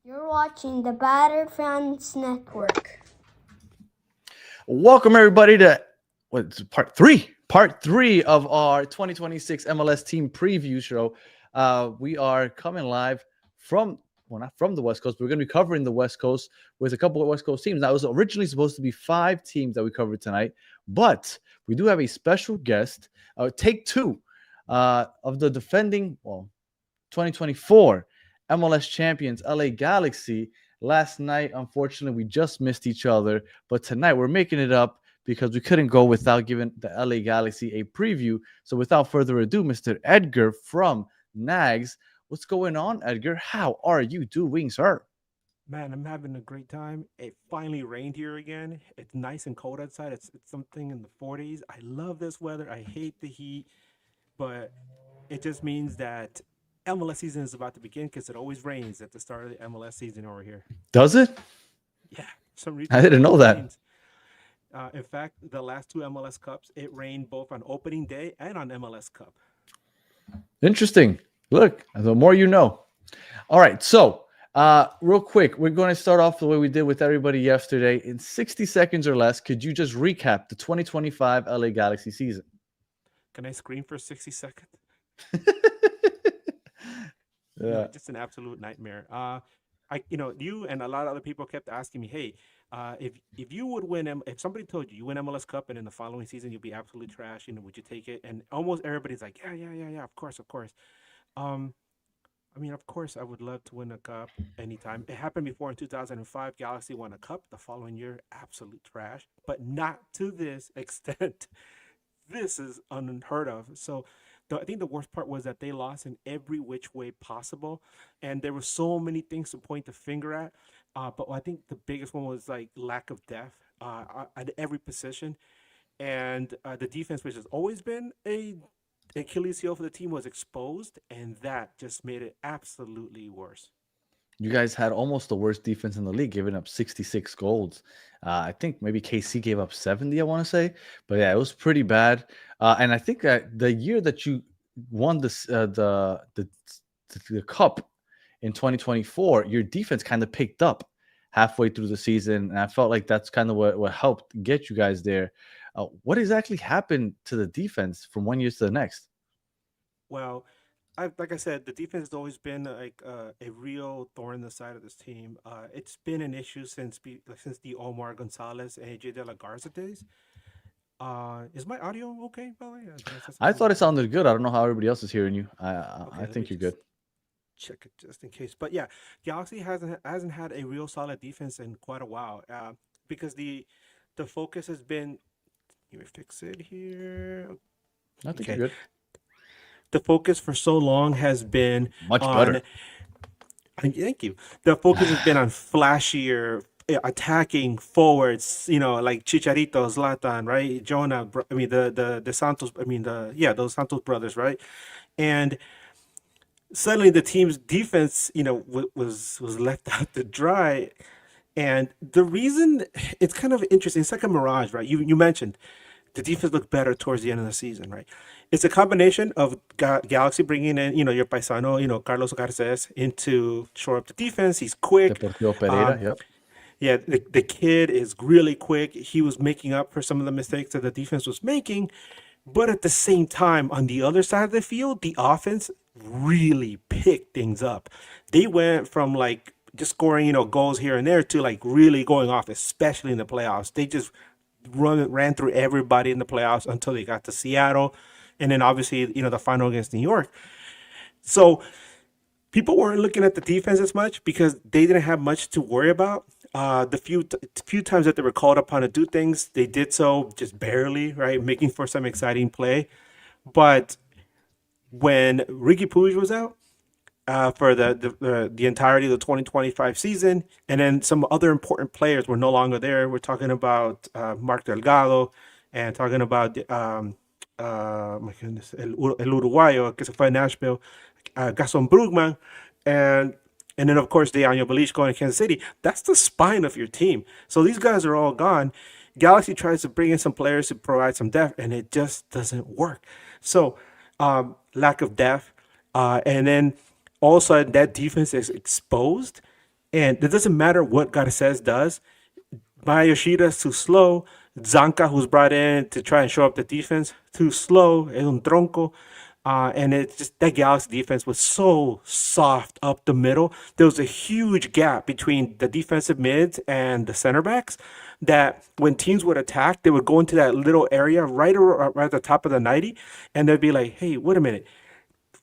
You're watching the Batter Fans Network. Welcome everybody to what's part three of our 2026 MLS team preview show. We are coming live from not from the West Coast, but we're going to be covering the West Coast with a couple of West Coast teams. Now, it was originally supposed to be 5 teams that we covered tonight, but we do have a special guest. Take two of the defending 2024 MLS champions, LA Galaxy. Last night, unfortunately, we just missed each other, but tonight we're making it up because we couldn't go without giving the LA Galaxy a preview. So without further ado, Mr. Edgar from Nags. What's going on, Edgar? How are you doing, sir? Man, I'm having a great time. It finally rained here again. It's nice and cold outside. It's something in the 40s. I love this weather. I hate the heat, but it just means that MLS season is about to begin because it always rains at the start of the MLS season over here. Does it? Yeah, for some reason I it didn't know always that. rains. In fact, the last two MLS Cups, it rained both on opening day and on MLS Cup. Interesting. Look, the more you know. All right, so real quick, we're going to start off the way we did with everybody yesterday. In 60 seconds or less, could you just recap the 2025 LA Galaxy season? Can I scream for 60 seconds? Yeah. No, just an absolute nightmare. You and a lot of other people kept asking me, hey, if you would win, if somebody told you win MLS Cup and in the following season you'll be absolutely trash, would you take it? And almost everybody's like, yeah, of course, of course. Um, I mean, of course, I would love to win a cup anytime. It happened before in 2005. Galaxy won a cup. The following year, absolute trash, but not to this extent. This is unheard of. So I think the worst part was that they lost in every which way possible, and there were so many things to point the finger at. But I think the biggest one was like lack of depth at every position, and the defense, which has always been a Achilles heel for the team, was exposed, and that just made it absolutely worse. You guys had almost the worst defense in the league, giving up 66 goals. I think maybe KC gave up 70, I want to say. But yeah, it was pretty bad. And I think that the year that you won the cup in 2024, your defense kind of picked up halfway through the season. And I felt like that's kind of what helped get you guys there. What exactly happened to the defense from one year to the next? Well, like I said, the defense has always been like a real thorn in the side of this team. It's been an issue since the Omar Gonzalez and AJ De La Garza days. Is my audio okay, by the way? Did I say I something thought it weird? sounded good. I don't know how everybody else is hearing you. Okay, I let me think you're good. just check it just in case. But yeah, Galaxy hasn't had a real solid defense in quite a while. Because the focus has been. Let me fix it here. I think Okay, you're good. the focus for so long has been Much on. better. Thank you. The focus has been on flashier attacking forwards, like Chicharito, Zlatan, right? I mean the Santos, I mean those Santos brothers, right? And suddenly the team's defense, was left out to dry. And the reason it's kind of interesting, it's like a mirage, right? You mentioned the defense looked better towards the end of the season, right? It's a combination of Galaxy bringing in, your paisano, Carlos Garces into shore up the defense. He's quick. Deportivo Pereira. Um, Yep. yeah, the kid is really quick. He was making up for some of the mistakes that the defense was making. But at the same time, on the other side of the field, the offense really picked things up. They went from like just scoring, goals here and there to like really going off, especially in the playoffs. They just ran through everybody in the playoffs until they got to Seattle, and then obviously the final against New York. So people weren't looking at the defense as much because they didn't have much to worry about. The few times that they were called upon to do things, they did so just barely, right, making for some exciting play. But when Ricky Puig was out for the entirety of the 2025 season, and then some other important players were no longer there. We're talking about Mark Delgado and talking about my goodness, el Uruguayo que se fue a Nashville, Gaston Brugman, and and then of course Dejan Belich going to Kansas City. That's the spine of your team. So these guys are all gone. Galaxy tries to bring in some players to provide some depth, and it just doesn't work. So lack of depth, and then all of a sudden that defense is exposed, And it doesn't matter what Garces does. Mayoshida's too slow. Zanka, who's brought in to try and show up the defense, too slow. Es un tronco. And it's just that Galaxy defense was so soft up the middle. There was a huge gap between the defensive mids and the center backs that when teams would attack, they would go into that little area right at the top of the 90, and they'd be like, hey, wait a minute.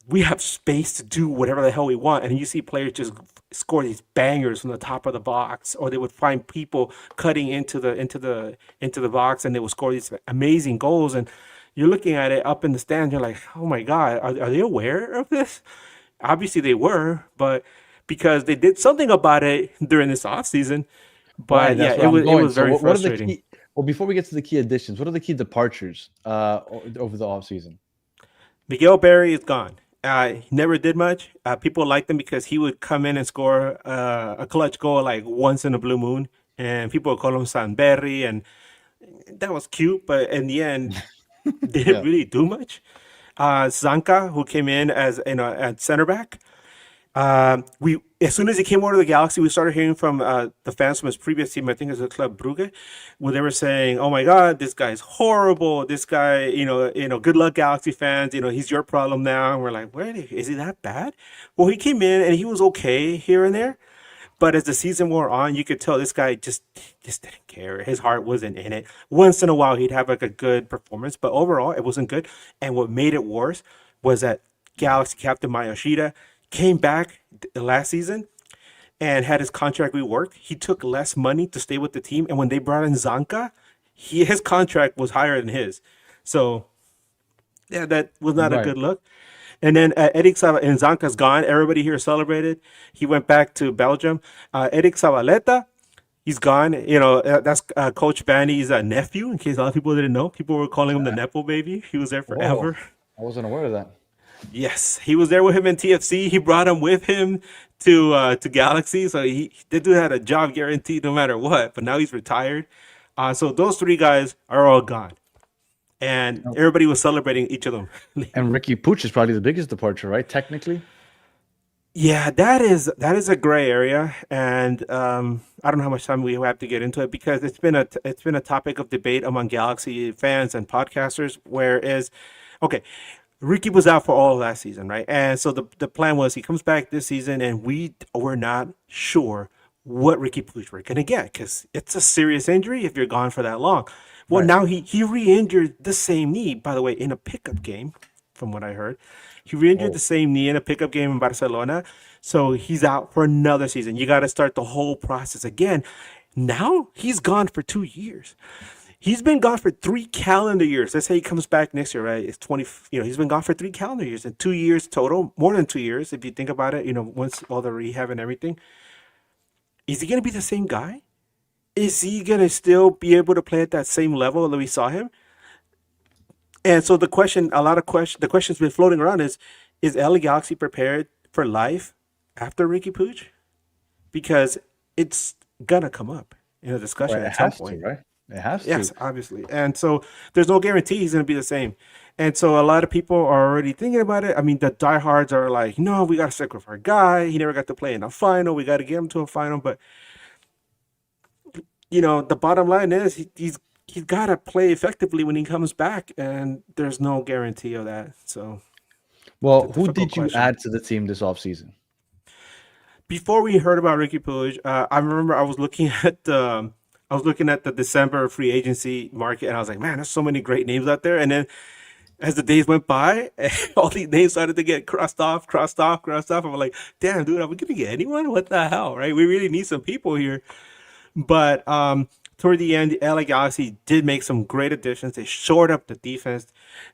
We have space to do whatever the hell we want. And you see players just score these bangers from the top of the box, or they would find people cutting into the box, and they would score these amazing goals. And you're looking at it up in the stands, you're like, oh my God, are they aware of this? Obviously they were, but because they did something about it during this offseason. But Right, yeah, that's where I'm it going. was So very what are the frustrating. key? Well, before we get to the key additions, what are the key departures over the offseason? Miguel Berry is gone. He never did much. People liked him because he would come in and score a clutch goal like once in a blue moon, and people would call him Sanberry, and that was cute. But in the end, didn't Yeah. really do much. Zanka, who came in as at center back, we as soon as he came over to the Galaxy, we started hearing from the fans from his previous team. I think it was the Club Brugge, where they were saying, "Oh my God, this guy's horrible. This guy, good luck, Galaxy fans. He's your problem now." And we're like, "Wait, is he that bad?" Well, he came in and he was okay here and there, but as the season wore on, you could tell this guy just didn't care. His heart wasn't in it. Once in a while, he'd have like a good performance, but overall, it wasn't good. And what made it worse was that Galaxy captain Mayashida came back last season and had his contract reworked. He took less money to stay with the team, and when they brought in Zanka, his contract was higher than his. So yeah, that was not a Right. good look. And then Eric and Zanka's gone. Everybody here celebrated. He went back to Belgium. Eric Zavaleta, he's gone. That's Coach Banny's nephew. In case a lot of people didn't know, people were calling him the Nepo baby. He was there Whoa, forever. I wasn't aware of that. Yes, he was there with him in TFC. He brought him with him to Galaxy, so the dude had a job guaranteed no matter what. But now he's retired. So those three guys are all gone, and everybody was celebrating each of them. And Ricky Pooch is probably the biggest departure, right? Technically. Yeah, that is a gray area, and I don't know how much time we have to get into it because it's been a topic of debate among Galaxy fans and podcasters. Whereas, okay, Ricky was out for all of last season, right? And so the plan was he comes back this season, and we were not sure what Ricky Puig we're gonna get because it's a serious injury if you're gone for that long. Well, Right. now he re-injured the same knee, by the way, in a pickup game, from what I heard. He re-injured the Oh, same knee in a pickup game in Barcelona, so he's out for another season. You got to start the whole process again. Now he's gone for 2 years. He's been gone for 3 calendar years. Let's say he comes back next year, right? It's 20. He's been gone for 3 calendar years and 2 years total, more than 2 years if you think about it. Once all the rehab and everything, is he gonna be the same guy? Is he gonna still be able to play at that same level that we saw him? And so the question's been floating around is LA Galaxy prepared for life after Ricky Puig? Because it's gonna come up in a discussion right. It at some has to, point. right? It has Yes, to. obviously. And so there's no guarantee he's going to be the same. And so a lot of people are already thinking about it. I mean, the diehards are like, no, we got to stick with our guy. He never got to play in a final. We got to get him to a final. But, the bottom line is he's got to play effectively when he comes back. And there's no guarantee of that. So it's a Well, who difficult did you question. add to the team this offseason? Before we heard about Ricky Puig, I remember I was looking at the December free agency market, and I was like, man, there's so many great names out there. And then as the days went by, all these names started to get crossed off, crossed off, crossed off. I'm like, damn, dude, are we gonna get anyone? What the hell, right? We really need some people here. But toward the end, the LA Galaxy did make some great additions. They shored up the defense.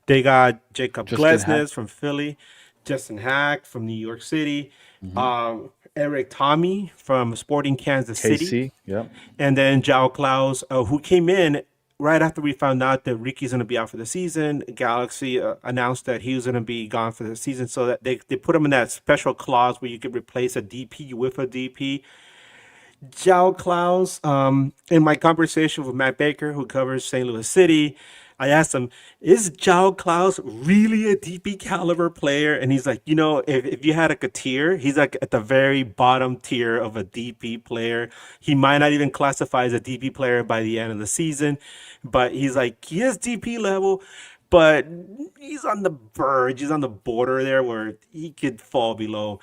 They got Jacob Justin Hack. Glesnes from Philly, Justin Hack from New York City, Hmm. Eric Tommy from Sporting Kansas City, KC. Yep. and then João Klaus, who came in right after we found out that Ricky's going to be out for the season. Galaxy announced that he was going to be gone for the season, so that they put him in that special clause where you could replace a DP with a DP. João Klaus, in my conversation with Matt Baker, who covers St. Louis City, I asked him, is João Klaus really a DP caliber player? And he's like, if you had like a tier, he's like at the very bottom tier of a DP player. He might not even classify as a DP player by the end of the season, but he's like, he is DP level, but he's on the verge, he's on the border there where he could fall below.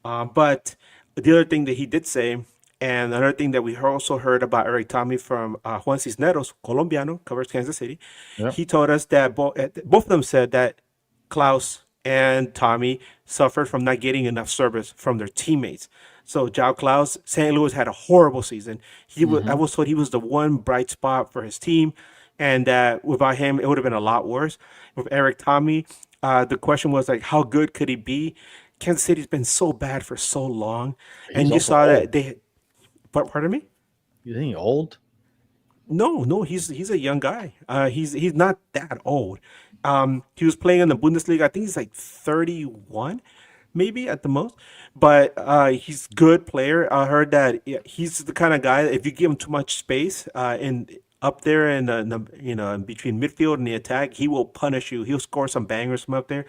But the other thing that he did say, and another thing that we also heard about Eric Tommy from Juan Cisneros, Colombiano, covers Kansas City, Yep. he told us that both of them said that Klaus and Tommy suffered from not getting enough service from their teammates. So João Klaus, St. Louis had a horrible season. I was told he was the one bright spot for his team, and that without him, it would have been a lot worse. With Eric Tommy, the question was like, how good could he be? Kansas City's been so bad for so long, and He's you also saw that old. they. Pardon me? You think he's old? No, he's a young guy. He's not that old. He was playing in the Bundesliga. I think he's like 31, maybe at the most. But he's good player. I heard that he's the kind of guy that if you give him too much space in up there in between midfield and the attack, he will punish you. He'll score some bangers from up there.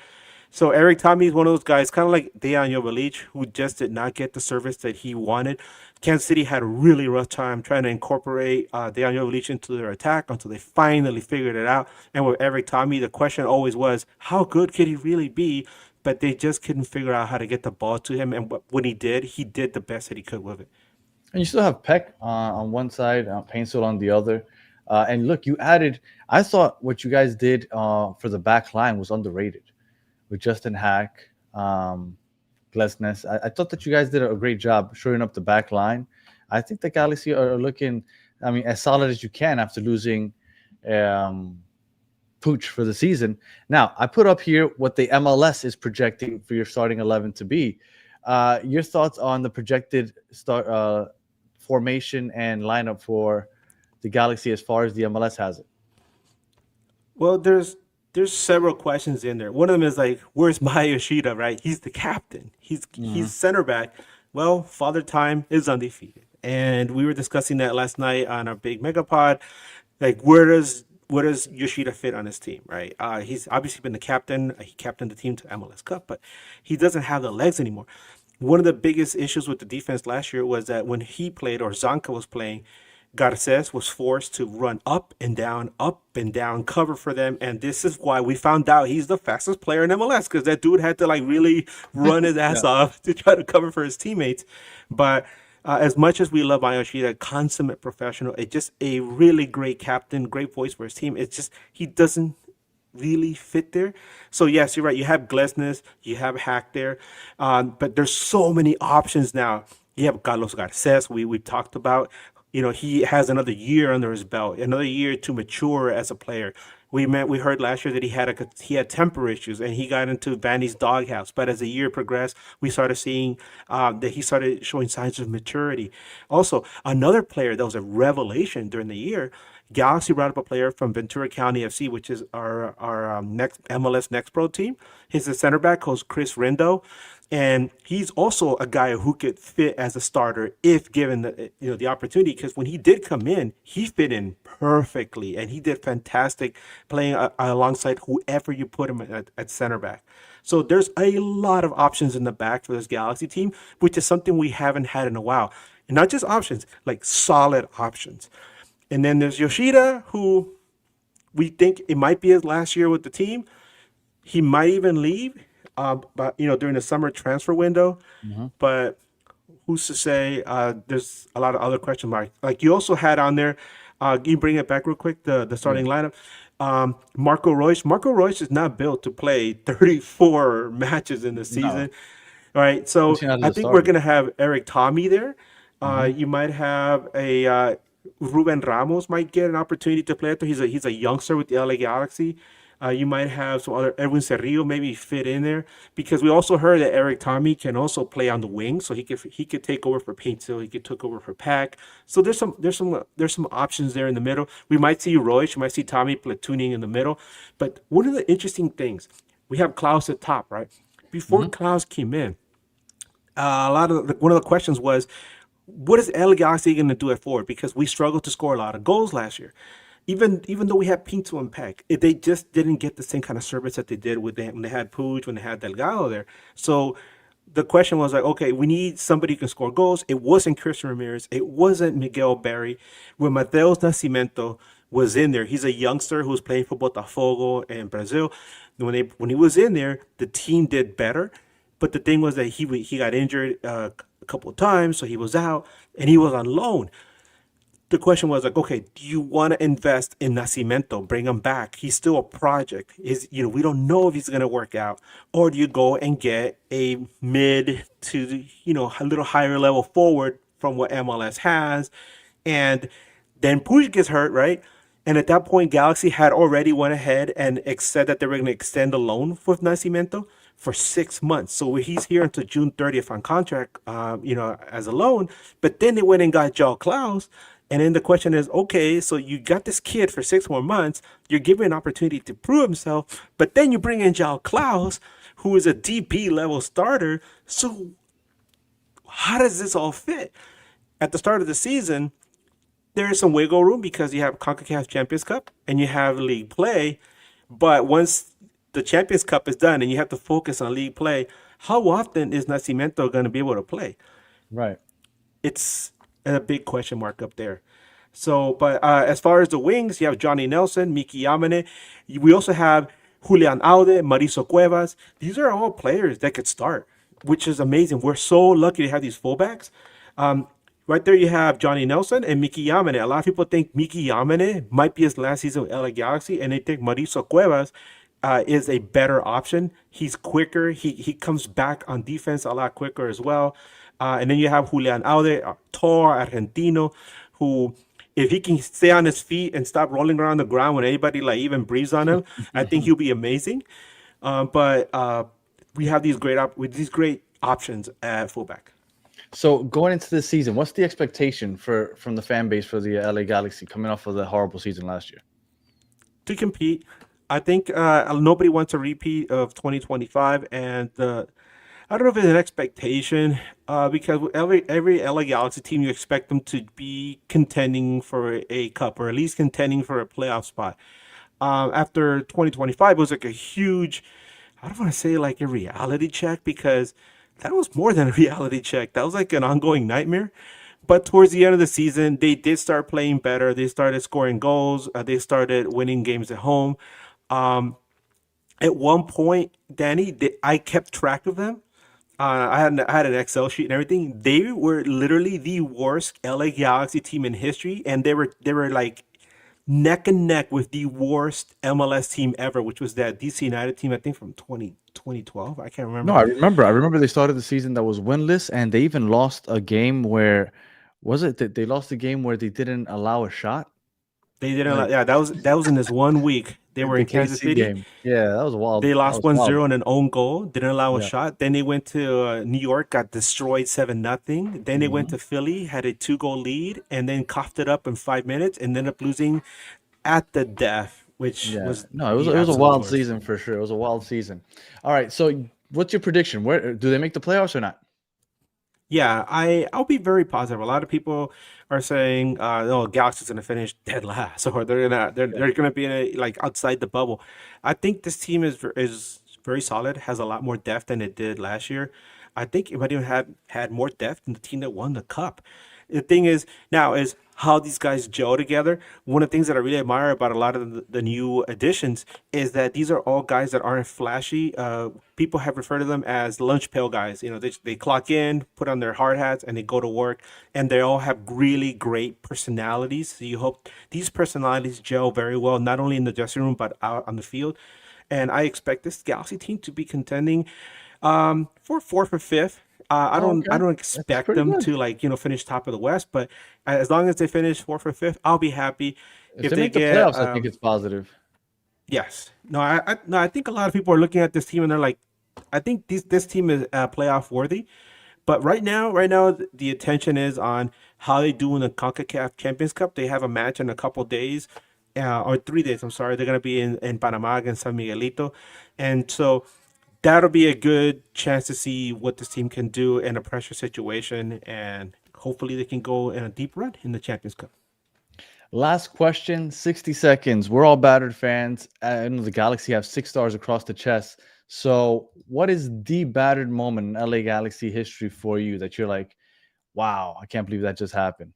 So Eric Tommy is one of those guys, kind of like Dejan Joveljic, who just did not get the service that he wanted. Kansas City had a really rough time trying to incorporate Dejan Joveljic into their attack until they finally figured it out. And with Eric Tommy, the question always was, how good could he really be? But they just couldn't figure out how to get the ball to him. And when he did the best that he could with it. And you still have Peck on one side, Painsil on the other. And look, you added. I thought what you guys did for the back line was underrated with Justin Hack, Glesnes. I thought that you guys did a great job shoring up the back line. I think the Galaxy are looking, I mean, as solid as you can after losing Pooch for the season. Now, I put up here what the MLS is projecting for your starting 11 to be. Your thoughts on the projected start formation and lineup for the Galaxy as far as the MLS has it? Well, there's several questions in there. One of them is like, where's Maya Yoshida, right? He's the captain. He's center back. Well, Father Time is undefeated. And we were discussing that last night on our big megapod. Like, where does Yoshida fit on his team, right? He's obviously been the captain. He captained the team to MLS Cup, but he doesn't have the legs anymore. One of the biggest issues with the defense last year was that when he played or Zanka was playing, Garces was forced to run up and down, cover for them. And this is why we found out he's the fastest player in MLS, because that dude had to like really run his ass off to try to cover for his teammates. But as much as we love Ayoshida, a consummate professional, it's just a really great captain, great voice for his team. It's just he doesn't really fit there. So yes, you're right. You have Glesnes, you have Hack there, but there's so many options now. You have Carlos Garces, we talked about. He has another year under his belt, another year to mature as a player. We heard last year that he had temper issues and he got into Vandy's doghouse. But as the year progressed, we started seeing that he started showing signs of maturity. Also, another player that was a revelation during the year, Galaxy brought up a player from Ventura County FC, which is our next MLS Next Pro team. He's a center back called Chris Rindo. And he's also a guy who could fit as a starter if given the opportunity. Because when he did come in, he fit in perfectly, and he did fantastic playing alongside whoever you put him at center back. So there's a lot of options in the back for this Galaxy team, which is something we haven't had in a while. And not just options, like solid options. And then there's Yoshida, who we think it might be his last year with the team. He might even leave. But during the summer transfer window, but who's to say? There's a lot of other question marks. Like you also had on there, you bring it back real quick, the starting lineup. Marco Royce. Marco Royce is not built to play 34 matches in the season. All right, so I think we're gonna have Eric Tommy there. You might have a Ruben Ramos might get an opportunity to play. He's a youngster with the LA Galaxy. You might have some other Edwin Cerrillo maybe fit in there, because we also heard that Eric Tommy can also play on the wing, so he could take over for Paintil, he could take over for Pack. So there's some options there in the middle. We might see Royce, we might see Tommy platooning in the middle. But one of the interesting things, we have Klaus at top, right? Before Klaus came in, one of the questions was, what is LA Galaxy going to do at forward? Because we struggled to score a lot of goals last year. even though we had Pinto and Peck, they just didn't get the same kind of service that they did when they had Puig, when they had Delgado there. So the question was like, okay, we need somebody who can score goals. It wasn't Christian Ramirez. It wasn't Miguel Barry. When Mateus Nascimento was in there, he's a youngster who was playing for Botafogo in Brazil. When he was in there, the team did better. But the thing was that he got injured a couple of times, so he was out, and he was on loan. The question was like, okay, do you want to invest in Nascimento, bring him back? He's still a project. We don't know if he's going to work out, or do you go and get a mid to a little higher level forward from what MLS has, and then Puig gets hurt, right? And at that point, Galaxy had already went ahead and said that they were going to extend the loan with Nascimento for 6 months. So he's here until June 30th on contract, as a loan. But then they went and got João Klaus. And then the question is, okay, so you got this kid for 6 more months. You're giving an opportunity to prove himself. But then you bring in João Klaus, who is a DP level starter. So how does this all fit? At the start of the season, there is some wiggle room because you have CONCACAF Champions Cup and you have league play. But once the Champions Cup is done and you have to focus on league play, how often is Nascimento going to be able to play? Right. It's a big question mark up there. So, but as far as the wings, you have Johnny Nelson, Miki Yamane. We also have Julian Aude, Mauricio Cuevas. These are all players that could start, which is amazing. We're so lucky to have these fullbacks. Right there, you have Johnny Nelson and Miki Yamane. A lot of people think Miki Yamane might be his last season with LA Galaxy, and they think Mauricio Cuevas is a better option. He's quicker. He comes back on defense a lot quicker as well. And then you have Julian Aude, Tor Argentino, who, if he can stay on his feet and stop rolling around the ground when anybody even breathes on him, I think he'll be amazing. But we have these great options at fullback. So going into this season, what's the expectation from the fan base for the LA Galaxy coming off of the horrible season last year? To compete. I think nobody wants a repeat of 2025, and I don't know if it's an expectation because every LA Galaxy team, you expect them to be contending for a cup or at least contending for a playoff spot. After 2025, it was like a huge, I don't want to say like a reality check because that was more than a reality check. That was like an ongoing nightmare. But towards the end of the season, they did start playing better. They started scoring goals. They started winning games at home. At one point, Danny, I kept track of them. I had an Excel sheet and everything. They were literally the worst LA Galaxy team in history, and they were like neck and neck with the worst MLS team ever, which was that DC United team, I think from 2012. I can't remember. No, I remember they started the season that was winless, and they even lost a game where they lost a game where they didn't allow a shot. They didn't. Yeah, that was in this 1 week. They were in Kansas City. Game. Yeah, that was wild. They lost 1-0 on an own goal. Didn't allow a shot. Then they went to New York, got destroyed 7-0. Then they went to Philly, had a 2-goal lead, and then coughed it up in 5 minutes, and ended up losing at the death. Which was it was a wild season for sure. It was a wild season. All right, so what's your prediction? Where do they make the playoffs or not? Yeah, I'll be very positive. A lot of people are saying, Galaxy's gonna finish dead last, or they're gonna be like outside the bubble. I think this team is very solid, has a lot more depth than it did last year. I think it might even have had more depth than the team that won the cup. The thing is now is how these guys gel together. One of the things that I really admire about a lot of the new additions is that these are all guys that aren't flashy. People have referred to them as lunch pail guys. They clock in, put on their hard hats, and they go to work. And they all have really great personalities. So you hope these personalities gel very well, not only in the dressing room, but out on the field. And I expect this Galaxy team to be contending for fourth or fifth. I don't expect them to finish top of the West, but as long as they finish fourth or fifth, I'll be happy. If they make the playoffs, I think it's positive. Yes. No, I think a lot of people are looking at this team and they're like, I think this team is playoff worthy. But right now, the attention is on how they do in the CONCACAF Champions Cup. They have a match in a couple days, or 3 days. I'm sorry. They're going to be in Panama against San Miguelito, and so that'll be a good chance to see what this team can do in a pressure situation, and hopefully they can go in a deep run in the Champions Cup. Last question, 60 seconds. We're all battered fans. I know the Galaxy have 6 stars across the chest. So, what is the battered moment in LA Galaxy history for you that you're like, wow, I can't believe that just happened?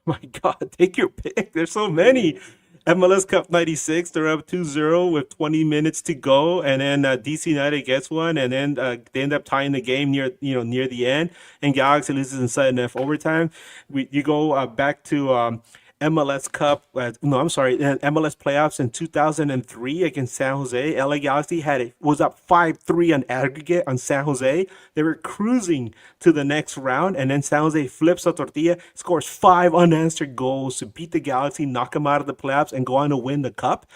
My God, take your pick. There's so many. MLS Cup 96, they're up 2-0 with 20 minutes to go, and then DC United gets one, and then they end up tying the game near the end, and Galaxy loses in sudden death overtime. You go back to MLS Cup, no, I'm sorry, MLS playoffs in 2003 against San Jose. LA Galaxy was up 5-3 on aggregate on San Jose. They were cruising to the next round, and then San Jose flips a tortilla, scores 5 unanswered goals to beat the Galaxy, knock them out of the playoffs, and go on to win the cup.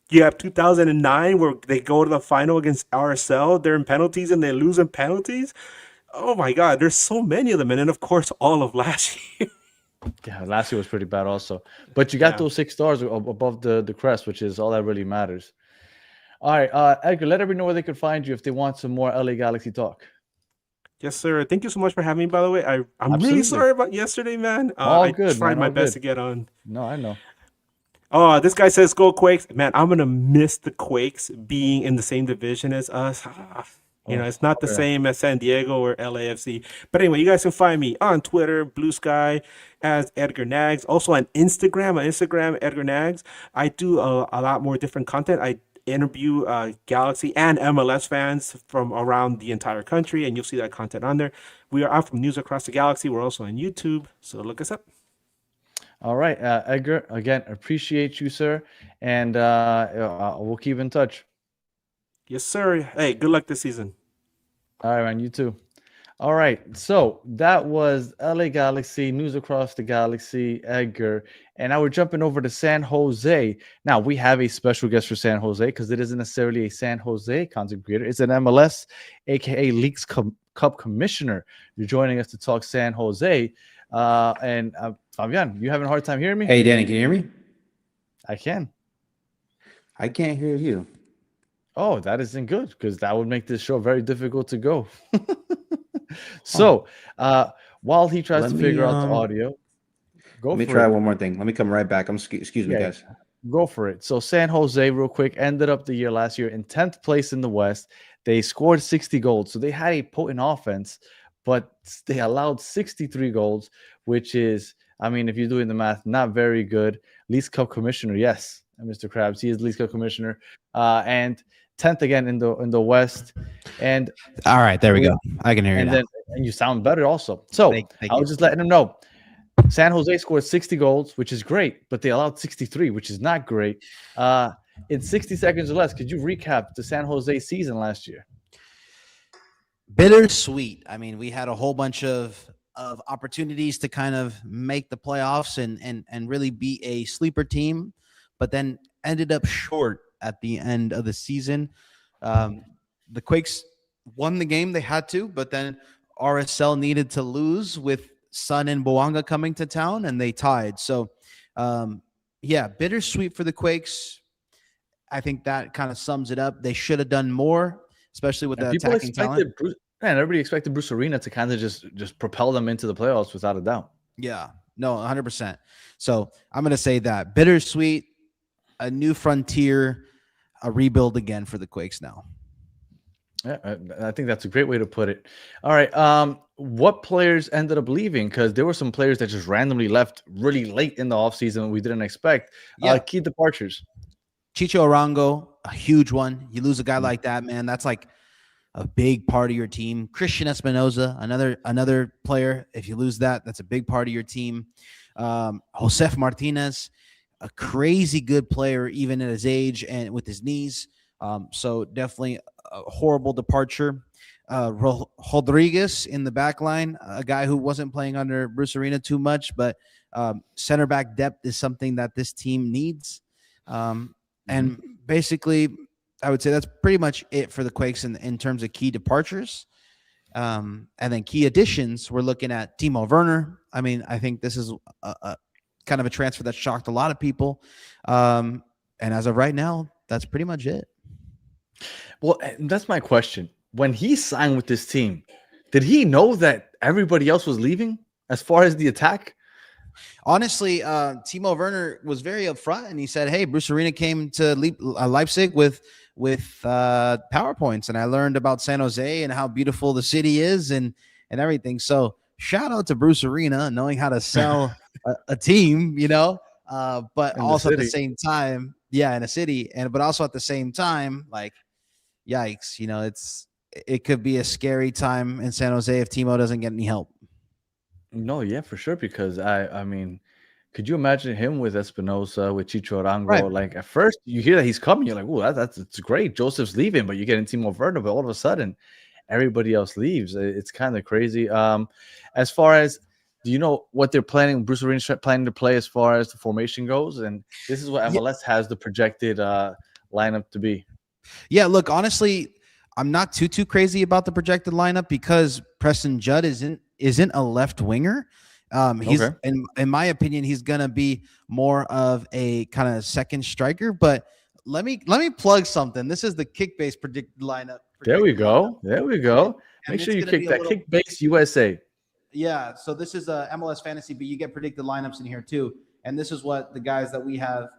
You have 2009 where they go to the final against RSL. They're in penalties and they lose in penalties. Oh my God, there's so many of them. And then, of course, all of last year. Yeah, last year was pretty bad also. But you got Yeah. those 6 stars above the crest, which is all that really matters. All right, Edgar, let everyone know where they could find you if they want some more LA Galaxy talk. Yes, sir. Thank you so much for having me, by the way. I'm Absolutely. really sorry about yesterday, man. All I good, tried man, my all best good. to get on. No, I know. Oh, this guy says go Quakes. Man, I'm going to miss the Quakes being in the same division as us. It's not the okay. same as San Diego or LAFC. But anyway, you guys can find me on Twitter, Blue Sky, as Edgar Nags. Also on Instagram, Edgar Nags. I do a lot more different content. I interview Galaxy and MLS fans from around the entire country, and you'll see that content on there. We are out from News Across the Galaxy. We're also on YouTube, so look us up. All right, Edgar, again, appreciate you, sir. And we'll keep in touch. Yes, sir. Hey, good luck this season. All right, man, you too. All right, so that was LA Galaxy, News Across the Galaxy, Edgar. And now we're jumping over to San Jose. Now, we have a special guest for San Jose because it isn't necessarily a San Jose content creator. It's an MLS, a.k.a. Leagues Cup commissioner. You're joining us to talk San Jose. And Fabian, you having a hard time hearing me? Hey, Danny, can you hear me? I can. I can't hear you. Oh, that isn't good because that would make this show very difficult to go. So, while he tries to figure out the audio, let me try one more thing. Let me come right back. Excuse me, guys. Go for it. So, San Jose, real quick, ended up the year last year in 10th place in the West. They scored 60 goals. So, they had a potent offense, but they allowed 63 goals, which is, I mean, if you're doing the math, not very good. Leagues Cup commissioner, yes, Mr. Krabs, he is Leagues Cup commissioner. And 10th again in the West. And all right, there we go. I can hear you now. And you sound better also. So thank I was just letting him know. San Jose scored 60 goals, which is great, but they allowed 63, which is not great. In 60 seconds or less, could you recap the San Jose season last year? Bittersweet. I mean, we had a whole bunch of opportunities to kind of make the playoffs and really be a sleeper team, but then ended up short at the end of the season. The Quakes won the game they had to, but then RSL needed to lose with Sun and Boanga coming to town, and they tied. So, bittersweet for the Quakes. I think that kind of sums it up. They should have done more, especially with the attacking talent. Everybody expected Bruce Arena to kind of just propel them into the playoffs without a doubt. Yeah, no, 100%. So I'm going to say that bittersweet, a new frontier, a rebuild again for the Quakes now. Yeah, I think that's a great way to put it. All right. What players ended up leaving? Because there were some players that just randomly left really late in the offseason we didn't expect. Yeah. Key departures. Chicho Arango, a huge one. You lose a guy like that, man. That's like a big part of your team. Christian Espinoza, another player. If you lose that, that's a big part of your team. Josef Martinez, a crazy good player, even at his age and with his knees. So definitely a horrible departure. Rodriguez in the back line, a guy who wasn't playing under Bruce Arena too much, but center back depth is something that this team needs. And basically, I would say that's pretty much it for the Quakes in terms of key departures. And then key additions, we're looking at Timo Werner. I mean, I think this is a kind of a transfer that shocked a lot of people. And as of right now, that's pretty much it. Well, that's my question. When he signed with this team, did he know that everybody else was leaving as far as the attack? Honestly, Timo Werner was very upfront, and he said, "Hey, Bruce Arena came to Leipzig with PowerPoints, and I learned about San Jose and how beautiful the city is, and everything." So shout out to Bruce Arena knowing how to sell a team, but In the also at the city. same time, yeah, in a city, but also at the same time, like, yikes, it could be a scary time in San Jose if Timo doesn't get any help. No, yeah, for sure. Because I mean, could you imagine him with Espinosa, with Chicho Right. Arango? Like at first, you hear that he's coming, you're like, "Oh, that's it's great." Joseph's leaving, but you get in Timo Werner, but all of a sudden, everybody else leaves. It's kind of crazy. As far as do you know what they're planning? Bruce Arena's planning to play as far as the formation goes, and this is what Yeah. MLS has the projected lineup to be. Yeah, look, honestly, I'm not too crazy about the projected lineup because Preston Judd isn't a left winger. He's Okay. in my opinion, he's gonna be more of a kind of second striker. But let me plug something. This is the kick-based predicted lineup. There we projected lineup. go. There we go. And Make sure it's you gonna be kick a that little- kick base USA. Yeah, so this is a MLS fantasy, but you get predicted lineups in here too. And this is what the guys that we have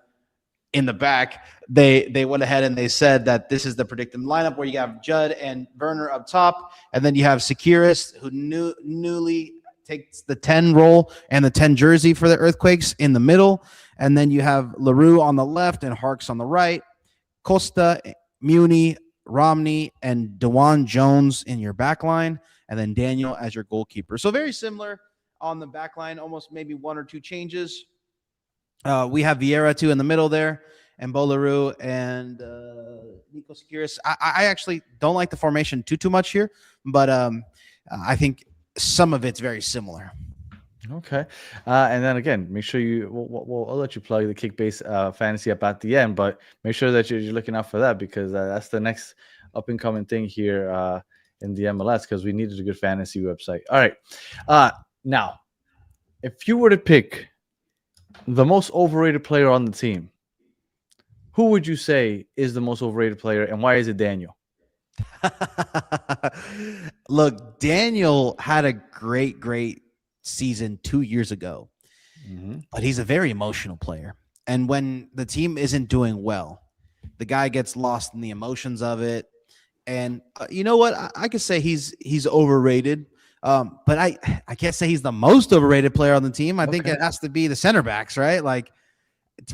in the back, they went ahead and they said that this is the predicted lineup where you have Judd and Werner up top, and then you have Sekiris, who newly takes the 10 role and the 10 jersey for the Earthquakes in the middle, and then you have LaRue on the left and Harks on the right, Costa, Muni, Romney, and Dewan Jones in your back line, and then Daniel as your goalkeeper. So very similar on the back line, almost maybe one or two changes. We have Vieira too in the middle there, and Bolaru and Nico Sekiris. I actually don't like the formation too much here, but I think some of it's very similar. Okay. And then again, make sure I'll let you plug the kick base fantasy up at the end, but make sure that you're looking out for that because that's the next up and coming thing here in the MLS because we needed a good fantasy website. All right. Now, if you were to pick the most overrated player on the team, who would you say is the most overrated player and why is it Daniel? Look, Daniel had a great season 2 years ago, but he's a very emotional player. And when the team isn't doing well, the guy gets lost in the emotions of it. And you know what? I could say he's overrated. But I can't say he's the most overrated player on the team. I think it has to be the center backs, right? Like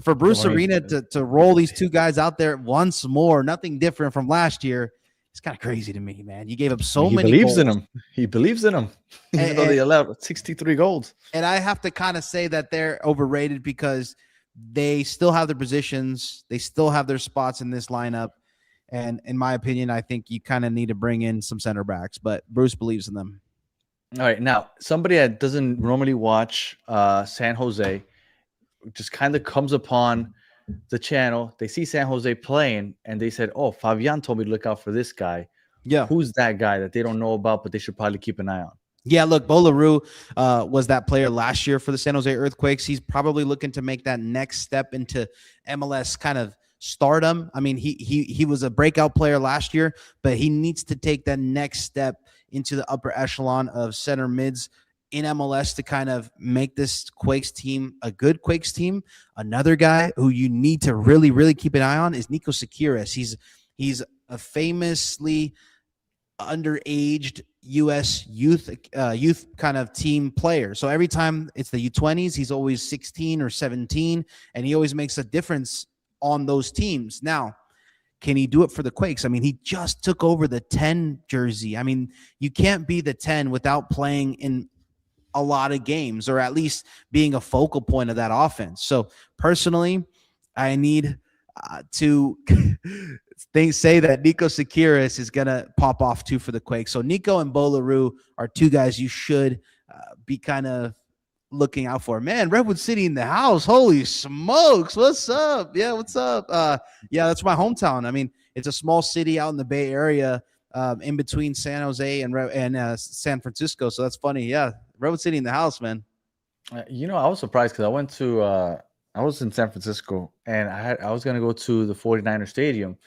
for Bruce Arena to roll these two guys out there once more, nothing different from last year. It's kind of crazy to me, man. You gave up so many believes goals. in him. He believes in him. Even though they allowed 63 goals. And I have to kind of say that they're overrated because they still have their positions. They still have their spots in this lineup. And in my opinion, I think you kind of need to bring in some center backs, but Bruce believes in them. All right. Now, somebody that doesn't normally watch San Jose just kind of comes upon the channel. They see San Jose playing and they said, "Oh, Fabian told me to look out for this guy." Yeah. Who's that guy that they don't know about, but they should probably keep an eye on? Yeah, look, Bolaru was that player last year for the San Jose Earthquakes. He's probably looking to make that next step into MLS kind of stardom. I mean, he was a breakout player last year, but he needs to take that next step into the upper echelon of center mids in MLS to kind of make this Quakes team a good Quakes team. Another guy who you need to really keep an eye on is Nico Sekiris. He's a famously underaged U.S. youth kind of team player. So every time it's the U20s, he's always 16 or 17, and he always makes a difference on those teams. Now, can he do it for the Quakes? I mean, he just took over the 10 jersey. I mean, you can't be the 10 without playing in a lot of games or at least being a focal point of that offense. So personally, I need to say that Nico Sekiris is going to pop off too for the Quakes. So Nico and Bolaru are two guys you should be kind of looking out for. Man, Redwood City in the house. Holy smokes. What's up? Yeah, what's up? Yeah, that's my hometown. I mean, it's a small city out in the Bay Area in between San Jose and San Francisco. So that's funny. Yeah, Redwood City in the house, man. I was surprised because I was in San Francisco and I was going to go to the 49er Stadium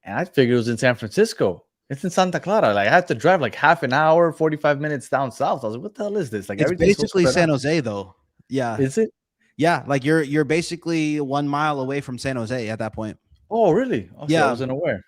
and I figured it was in San Francisco. It's in Santa Clara. Like I had to drive like half an hour, 45 minutes down south. I was like, what the hell is this? Like It's basically San Jose though. Yeah. Is it? Yeah. Like you're basically 1 mile away from San Jose at that point. Oh, really? Oh, see, I Yeah. wasn't aware.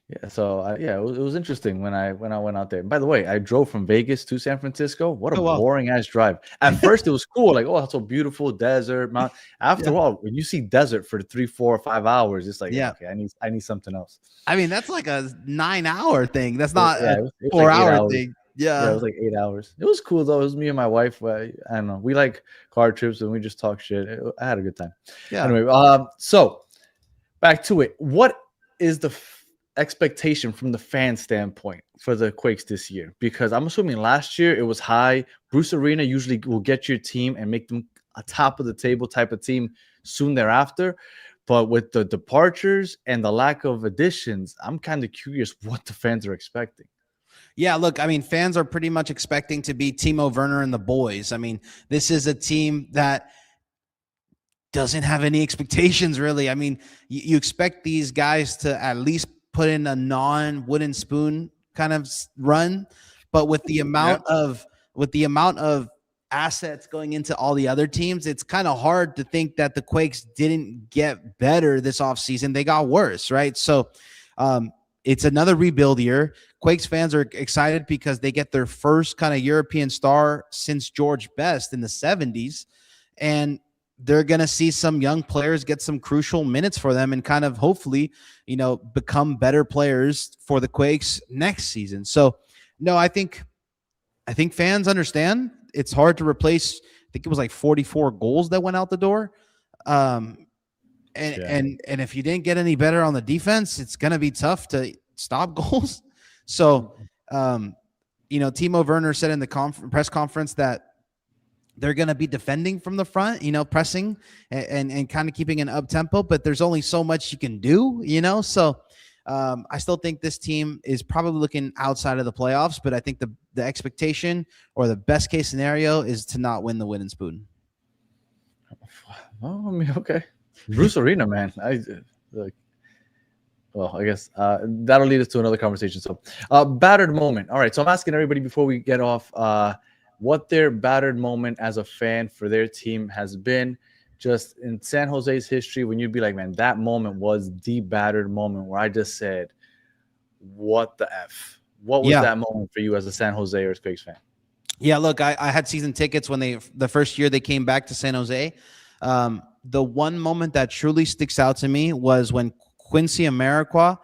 Yeah, so it was interesting when I went out there. By the way, I drove from Vegas to San Francisco. What a Oh, wow. boring ass drive. At first, it was cool, like, oh, that's so beautiful, desert, mount. After a while, when you see desert for 3, 4, 5 hours, it's like, Yeah. okay, I need something else. I mean, that's like a 9-hour thing. That's not Yeah, a it was 4 like 8 hour hours. thing. Yeah, it Yeah. was like 8 hours. It was cool though. It was me and my wife. I don't know. We like car trips and we just talk shit. I had a good time. Yeah. Anyway, so back to it. What is the expectation from the fan standpoint for the Quakes this year? Because I'm assuming last year it was high. Bruce Arena usually will get your team and make them a top of the table type of team soon thereafter. But with the departures and the lack of additions, I'm kind of curious what the fans are expecting. Yeah, look, I mean, fans are pretty much expecting to be Timo Werner and the boys. I mean, this is a team that doesn't have any expectations, really. I mean, you expect these guys to at least put in a non-wooden spoon kind of run, but with the amount of assets going into all the other teams, it's kind of hard to think that the Quakes didn't get better this offseason. They got worse, right? So it's another rebuild year. Quakes fans are excited because they get their first kind of European star since George Best in the 70s. And they're going to see some young players get some crucial minutes for them and kind of hopefully, become better players for the Quakes next season. So, no, I think fans understand it's hard to replace. I think it was like 44 goals that went out the door. And if you didn't get any better on the defense, it's going to be tough to stop goals. So, Timo Werner said in the press conference that they're going to be defending from the front, pressing and kind of keeping an up tempo, but there's only so much you can do, So I still think this team is probably looking outside of the playoffs, but I think the expectation or the best case scenario is to not win the wooden spoon. Oh, I mean, okay. Bruce Arena, man. I guess that'll lead us to another conversation. So, battered moment. All right. So I'm asking everybody before we get off, what their battered moment as a fan for their team has been, just in San Jose's history, when you'd be like, man, that moment was the battered moment where I just said, what the F? What was that moment for you as a San Jose or Quakes fan? Yeah, look, I had season tickets when the first year they came back to San Jose. The one moment that truly sticks out to me was when Quincy Amarikwa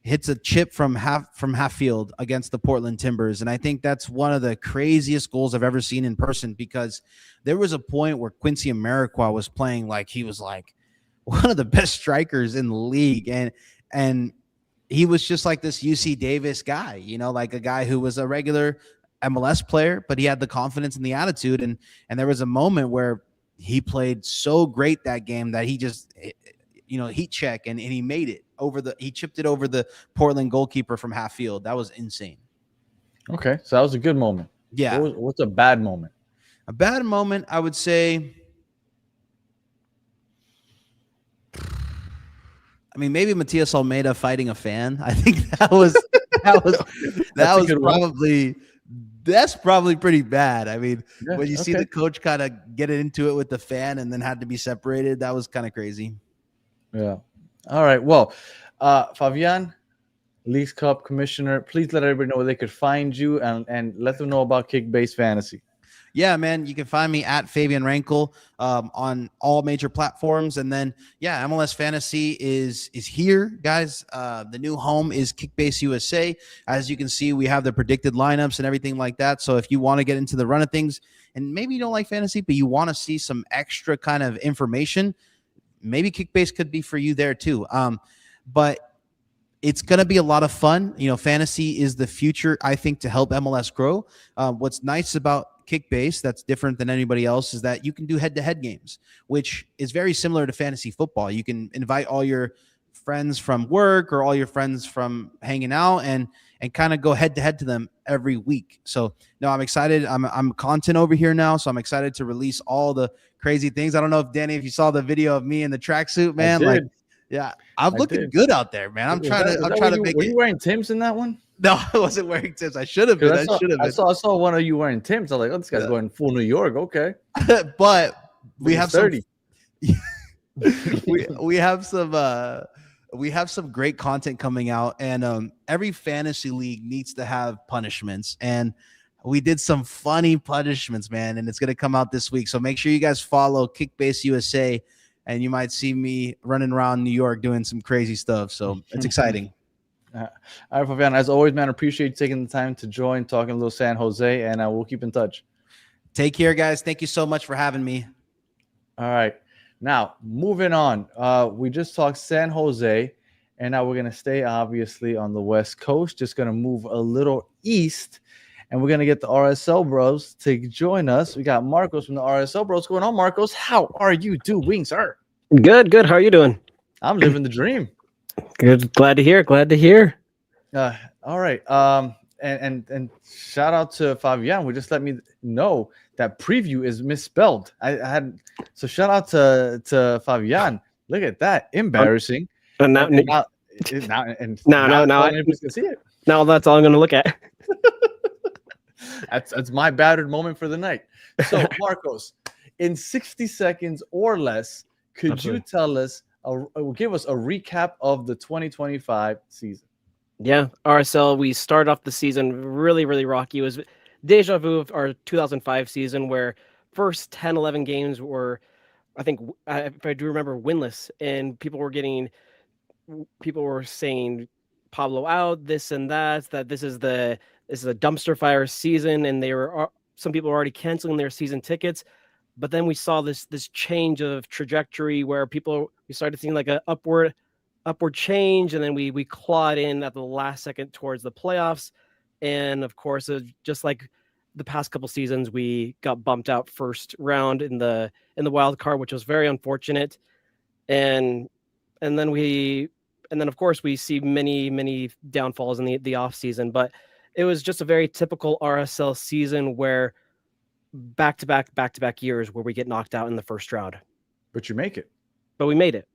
hits a chip from half field against the Portland Timbers. And I think that's one of the craziest goals I've ever seen in person, because there was a point where Quincy Amarikwa was playing like he was like one of the best strikers in the league. And he was just like this UC Davis guy, like a guy who was a regular MLS player, but he had the confidence and the attitude. And there was a moment where he played so great that game that he just, heat check and he made it he chipped it over the Portland goalkeeper from half field. That was insane. Okay. So that was a good moment. Yeah. What's a bad moment? A bad moment, I would say, maybe Matias Almeida fighting a fan. I think that's probably pretty bad. I mean, when you see the coach kind of get into it with the fan and then had to be separated, that was kind of crazy. Yeah. All right. Well, Fabian, Leagues Cup commissioner, please let everybody know where they could find you and let them know about Kick-Based Fantasy. Yeah, man, you can find me at Fabian Rankel on all major platforms. And then, MLS Fantasy is here, guys. The new home is Kick-Base USA. As you can see, we have the predicted lineups and everything like that. So if you want to get into the run of things, and maybe you don't like fantasy, but you want to see some extra kind of information, maybe Kick-Base could be for you there too. But it's going to be a lot of fun. Fantasy is the future, I think, to help MLS grow. What's nice about Kick-Base that's different than anybody else is that you can do head-to-head games, which is very similar to fantasy football. You can invite all your friends from work or all your friends from hanging out and kind of go head-to-head to them every week. So, no, I'm excited. I'm content over here now, so I'm excited to release all the crazy things. I don't know if, Danny, if you saw the video of me in the tracksuit, man. Like, yeah, I'm looking good out there, man. I'm trying to make it. Were you wearing Tim's in that one? No, I wasn't wearing Tim's. I should have been. I saw one of you wearing Tim's. I was like, oh, this guy's going full New York. Okay. But we He's have 30. we have some great content coming out, and every fantasy league needs to have punishments, and we did some funny punishments, man, and it's going to come out this week. So make sure you guys follow Kickbase USA, and you might see me running around New York doing some crazy stuff. So it's exciting. All right, Fabian, as always, man, appreciate you taking the time to join, talking a little San Jose, and we'll keep in touch. Take care, guys. Thank you so much for having me. All right. Now, moving on. We just talked San Jose, and now we're going to stay, obviously, on the West Coast. Just going to move a little east, and we're going to get the RSL bros to join us. We got Marcos from the RSL bros. What's going on, Marcos? How are you doing, sir? Good. How are you doing? I'm living the dream. Good. Glad to hear. All right. And shout out to Fabian. We just let me know that preview is misspelled. So shout out to Fabian. Look at that, embarrassing. Now Everybody's gonna see it. Now that's all I'm going to look at. That's my battered moment for the night. So Marcos, in 60 seconds or less, could you tell us, give us a recap of the 2025 season? Yeah, RSL, we started off the season really, really rocky. It was deja vu of our 2005 season where first 10, 11 games were, I think, if I do remember, winless. And people were saying Pablo out, this and that this is a dumpster fire season. And some people were already canceling their season tickets. But then we saw this change of trajectory where we started seeing like an upward change, and then we clawed in at the last second towards the playoffs. And of course, just like the past couple seasons, we got bumped out first round in the wild card, which was very unfortunate. And then of course we see many downfalls in the off season, but it was just a very typical RSL season where back-to-back years where we get knocked out in the first round. But you make it. But we made it.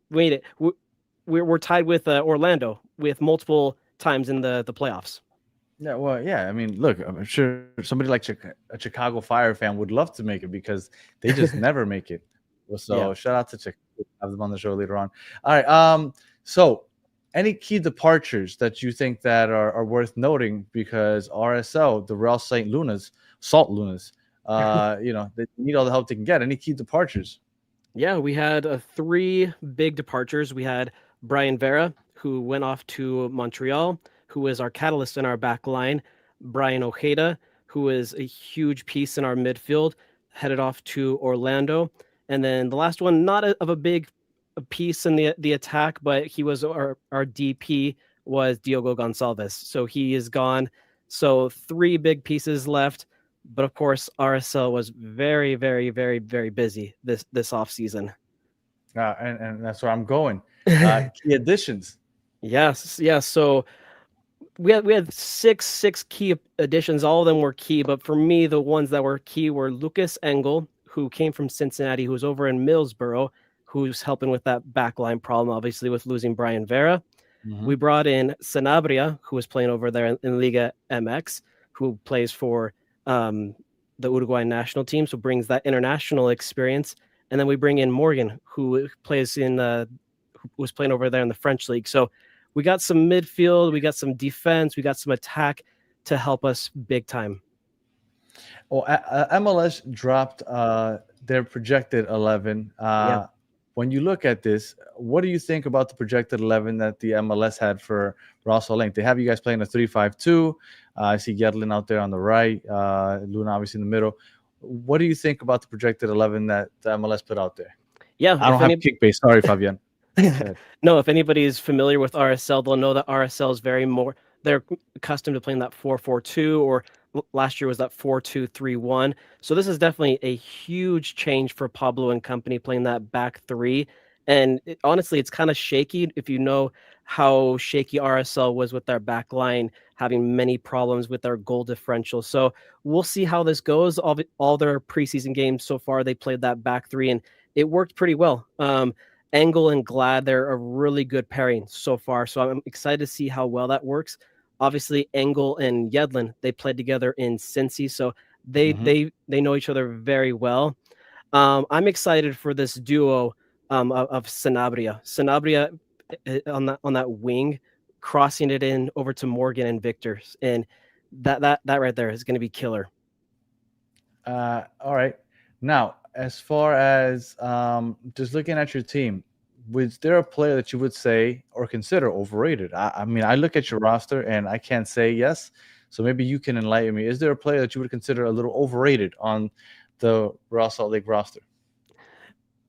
We're tied with Orlando with multiple times in the playoffs. Yeah, well, yeah. I mean, look, I'm sure somebody like a Chicago Fire fan would love to make it because they just never make it. So shout out to Chicago. Have them on the show later on. All right. So any key departures that you think that are worth noting, because RSL, the Real Salt Lunas, they need all the help they can get. Any key departures? Yeah, we had 3 big departures. We had Brian Vera, who went off to Montreal, who is our catalyst in our back line. Brian Ojeda, who is a huge piece in our midfield, headed off to Orlando. And then the last one, not of a big piece in the attack, but he was our DP, was Diogo Gonçalves. So he is gone. So 3 big pieces left. But of course, RSL was very, very, very, very busy this offseason. And that's where I'm going. Key additions. Yes. So we had six key additions. All of them were key, but for me, the ones that were key were Lucas Engel, who came from Cincinnati, who was over in Millsboro, who's helping with that backline problem, obviously with losing Brian Vera. Mm-hmm. We brought in Sanabria, who was playing over there in Liga MX, who plays for the Uruguayan national team, so brings that international experience. And then we bring in Morgan, who plays who was playing over there in the French league. So we got some midfield, we got some defense, we got some attack to help us big time. Well, MLS dropped their projected 11. When you look at this, what do you think about the projected 11 that the MLS had for Russell Link? They have you guys playing a 3-5-2. I see Yedlin out there on the right, Luna obviously in the middle. What do you think about the projected 11 that the MLS put out there? Yeah, I don't have Kickbase. Sorry, Fabian. No, if anybody is familiar with RSL, they'll know that RSL is they're accustomed to playing that 4-4-2, or last year was that 4-2-3-1. So this is definitely a huge change for Pablo and company playing that back 3. And honestly, it's kind of shaky if you know how shaky RSL was with their back line, having many problems with their goal differential. So we'll see how this goes. All their preseason games so far, they played that back 3, and it worked pretty well. Engel and Glad, they're a really good pairing so far. So I'm excited to see how well that works. Obviously, Engel and Yedlin, they played together in Cincy, so they know each other very well. I'm excited for this duo of Sanabria. Sanabria on that wing, crossing it in over to Morgan and Victor, and that right there is going to be killer. All right. Now, as far as just looking at your team, was there a player that you would say or consider overrated? I mean, I look at your roster and I can't say yes. So maybe you can enlighten me. Is there a player that you would consider a little overrated on the Raw Salt Lake roster?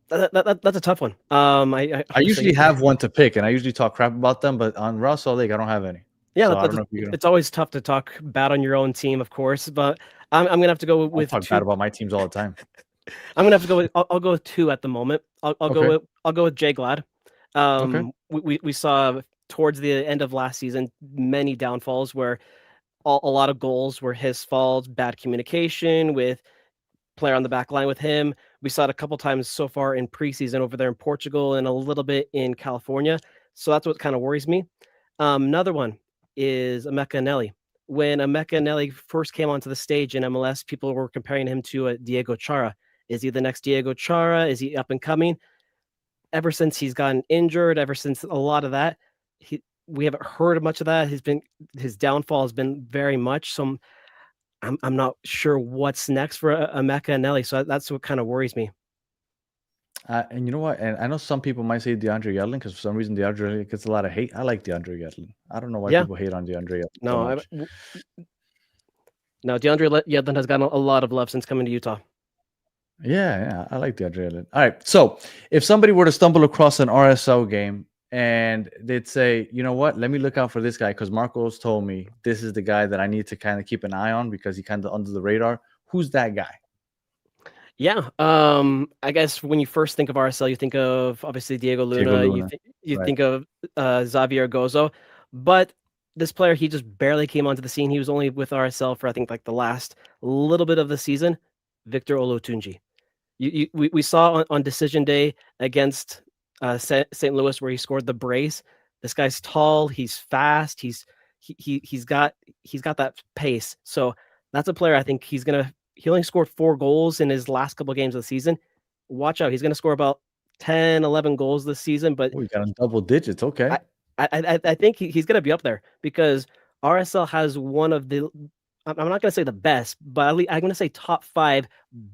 That's a tough one. I usually have one to pick, and I usually talk crap about them, but on Raw Salt Lake, I don't have any. Yeah, so I don't know if you're gonna... it's always tough to talk bad on your own team, of course, but I'm gonna have to go with talk bad about my teams all the time. I'm gonna have to go with. I'll go with 2 at the moment. I'll Okay. go with Jay Glad. Okay. We saw towards the end of last season many downfalls where a lot of goals were his fault, bad communication with player on the back line with him. We saw it a couple times so far in preseason over there in Portugal and a little bit in California. So that's what kind of worries me. Another one is Emeka Nelly. When Emeka Nelly first came onto the stage in MLS, people were comparing him to Diego Chara. Is he the next Diego Chara? Is he up and coming? Ever since he's gotten injured, ever since a lot of that, we haven't heard much of that. His downfall has been very much. So I'm not sure what's next for Emeka and Nelly. So that's what kind of worries me. And you know what? And I know some people might say DeAndre Yedlin because for some reason DeAndre gets a lot of hate. I like DeAndre Yedlin. I don't know why people hate on DeAndre Yedlin so much. No, DeAndre Yedlin has gotten a lot of love since coming to Utah. Yeah, I like DeAndre Yedlin. All right, so if somebody were to stumble across an RSL game and they'd say, you know what, let me look out for this guy because Marcos told me this is the guy that I need to kind of keep an eye on because he kind of under the radar. Who's that guy? Yeah, I guess when you first think of RSL, you think of obviously Diego Luna. You think of Xavier Gozo, but this player, he just barely came onto the scene. He was only with RSL for I think like the last little bit of the season. Victor Olotunji. We saw on decision day against St. Louis where he scored the brace. This guy's tall, he's fast, he's got that pace. So that's a player I think he only scored 4 goals in his last couple of games of the season. Watch out, he's going to score about 10, 11 goals this season. But we got in double digits. Okay, I think he's going to be up there because RSL has one of the. I'm not going to say the best, but I'm going to say top 5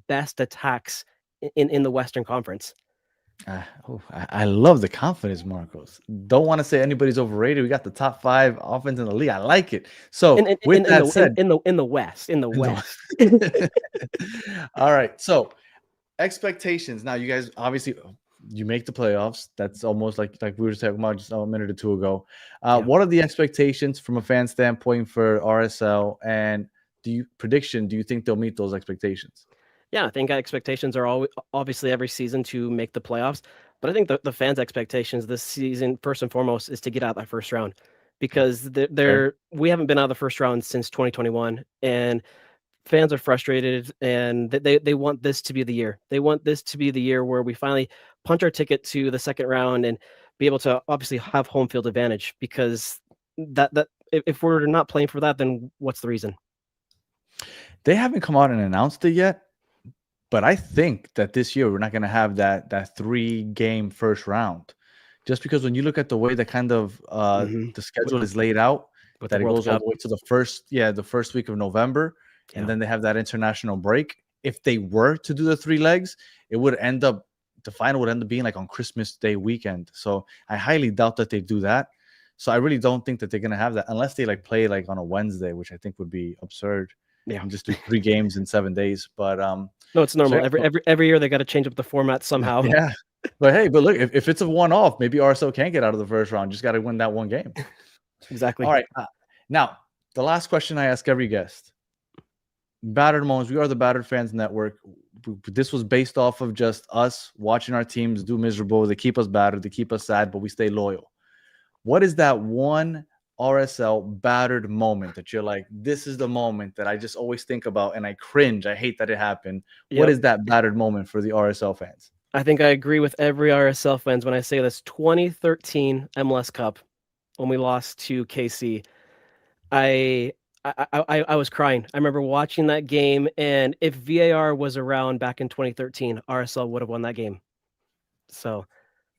best attacks in the Western Conference. I love the confidence, Marcos. Don't want to say anybody's overrated. We got the top 5 offense in the league. I like it. So in the West. All right. So expectations. Now, you guys obviously you make the playoffs. That's almost like we were talking about just a minute or two ago. What are the expectations from a fan standpoint for RSL? And do you think they'll meet those expectations? Yeah, I think expectations are always obviously every season to make the playoffs, but I think the fans' expectations this season, first and foremost, is to get out that first round because we haven't been out of the first round since 2021, and fans are frustrated and they want this to be the year. They want this to be the year where we finally punch our ticket to the second round and be able to obviously have home field advantage because that if we're not playing for that, then what's the reason? They haven't come out and announced it yet. But I think that this year we're not going to have that 3-game first round, just because when you look at the way that kind of the schedule is laid out, that it goes all the way to the first week of November, and then they have that international break. If they were to do the 3 legs, it would end up the final would end up being like on Christmas Day weekend. So I highly doubt that they do that. So I really don't think that they're going to have that unless they play on a Wednesday, which I think would be absurd. Yeah, and just do 3 games in 7 days. But no, it's normal. So every year they got to change up the format somehow. Yeah, but hey, look, if it's a one-off, maybe RSL can't get out of the first round. Just got to win that one game. Exactly. All right. Now, the last question I ask every guest: battered moments. We are the Battered Fans Network. This was based off of just us watching our teams do miserable. They keep us battered. They keep us sad, but we stay loyal. What is that one RSL battered moment that you're like, this is the moment that I just always think about and I cringe? I hate that it happened. Yep. What is that battered moment for the RSL fans? I think I agree with every RSL fans when I say this. 2013 MLS Cup when we lost to KC. I I was crying. I remember watching that game, and if VAR was around back in 2013, RSL would have won that game. So,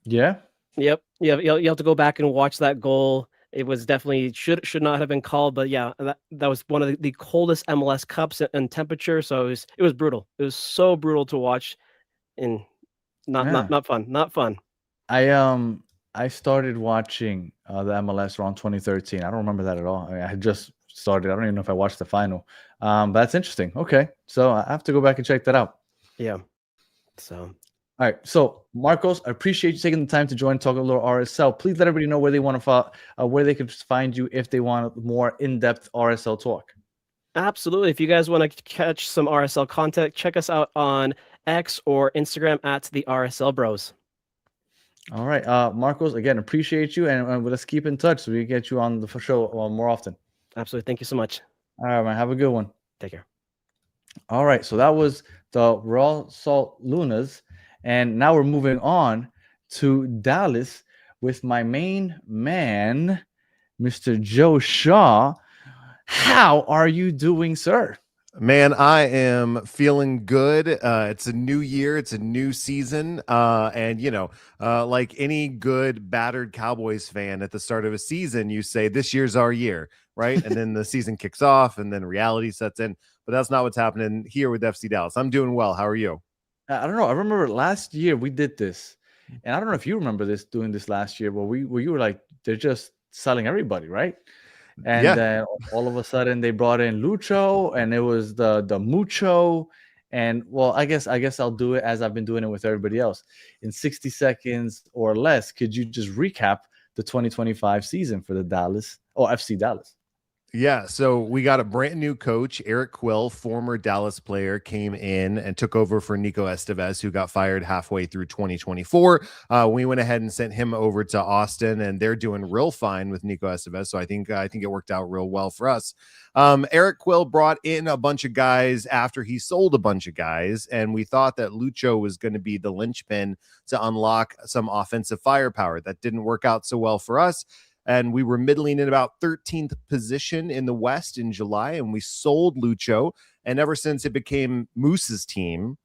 Yeah. yep, you have to go back and watch that goal. It was definitely should not have been called, but yeah, that was one of the coldest MLS Cups and temperature. So it was brutal. It was so brutal to watch, and Yeah. not fun. Not fun. I started watching the MLS around 2013. I don't remember that at all. I mean, I had just started. I don't even know if I watched the final. But that's interesting. Okay, so I have to go back and check that out. Yeah. So All right. So Marcos, I appreciate you taking the time to join, talk a little RSL. Please let everybody know where they want to follow, where they can find you if they want more in-depth RSL talk. absolutely, if you guys want to catch some RSL content, check us out on X or Instagram at the RSL Bros. All right, Marcos, again, appreciate you, and let's keep in touch so we get you on the show more often. Absolutely, thank you so much. All right, man, have a good one. Take care. All right, so that was the Raw Salt Lunas, and now we're moving on to Dallas with my main man, Mr. Joe Shaw. How are you doing, sir? Man, I am feeling good. It's a new year. It's a new season. And, like any good battered Cowboys fan at the start of a season, you say, this year's our year, right? And then the season kicks off and then reality sets in. But that's not what's happening here with FC Dallas. I'm doing well. How are you? I don't know. I remember last year we did this. And I don't know if you remember doing this last year, where you were like, they're just selling everybody, right? And then all of a sudden they brought in Lucho, and it was the Mucho. And well, I guess I'll do it as I've been doing it with everybody else. In 60 seconds or less, could you just recap the 2025 season for the Dallas or FC Dallas? Yeah, so we got a brand new coach, Eric Quill, former Dallas player, came in and took over for Nico Estevez, who got fired halfway through 2024. We went ahead and sent him over to Austin, and they're doing real fine with Nico Estevez. So I think it worked out real well for us. Eric Quill brought in a bunch of guys after he sold a bunch of guys, and we thought that Lucho was going to be the linchpin to unlock some offensive firepower. That didn't work out so well for us. And we were middling in about 13th position in the West in July, and we sold Lucho. And ever since it became Moose's team,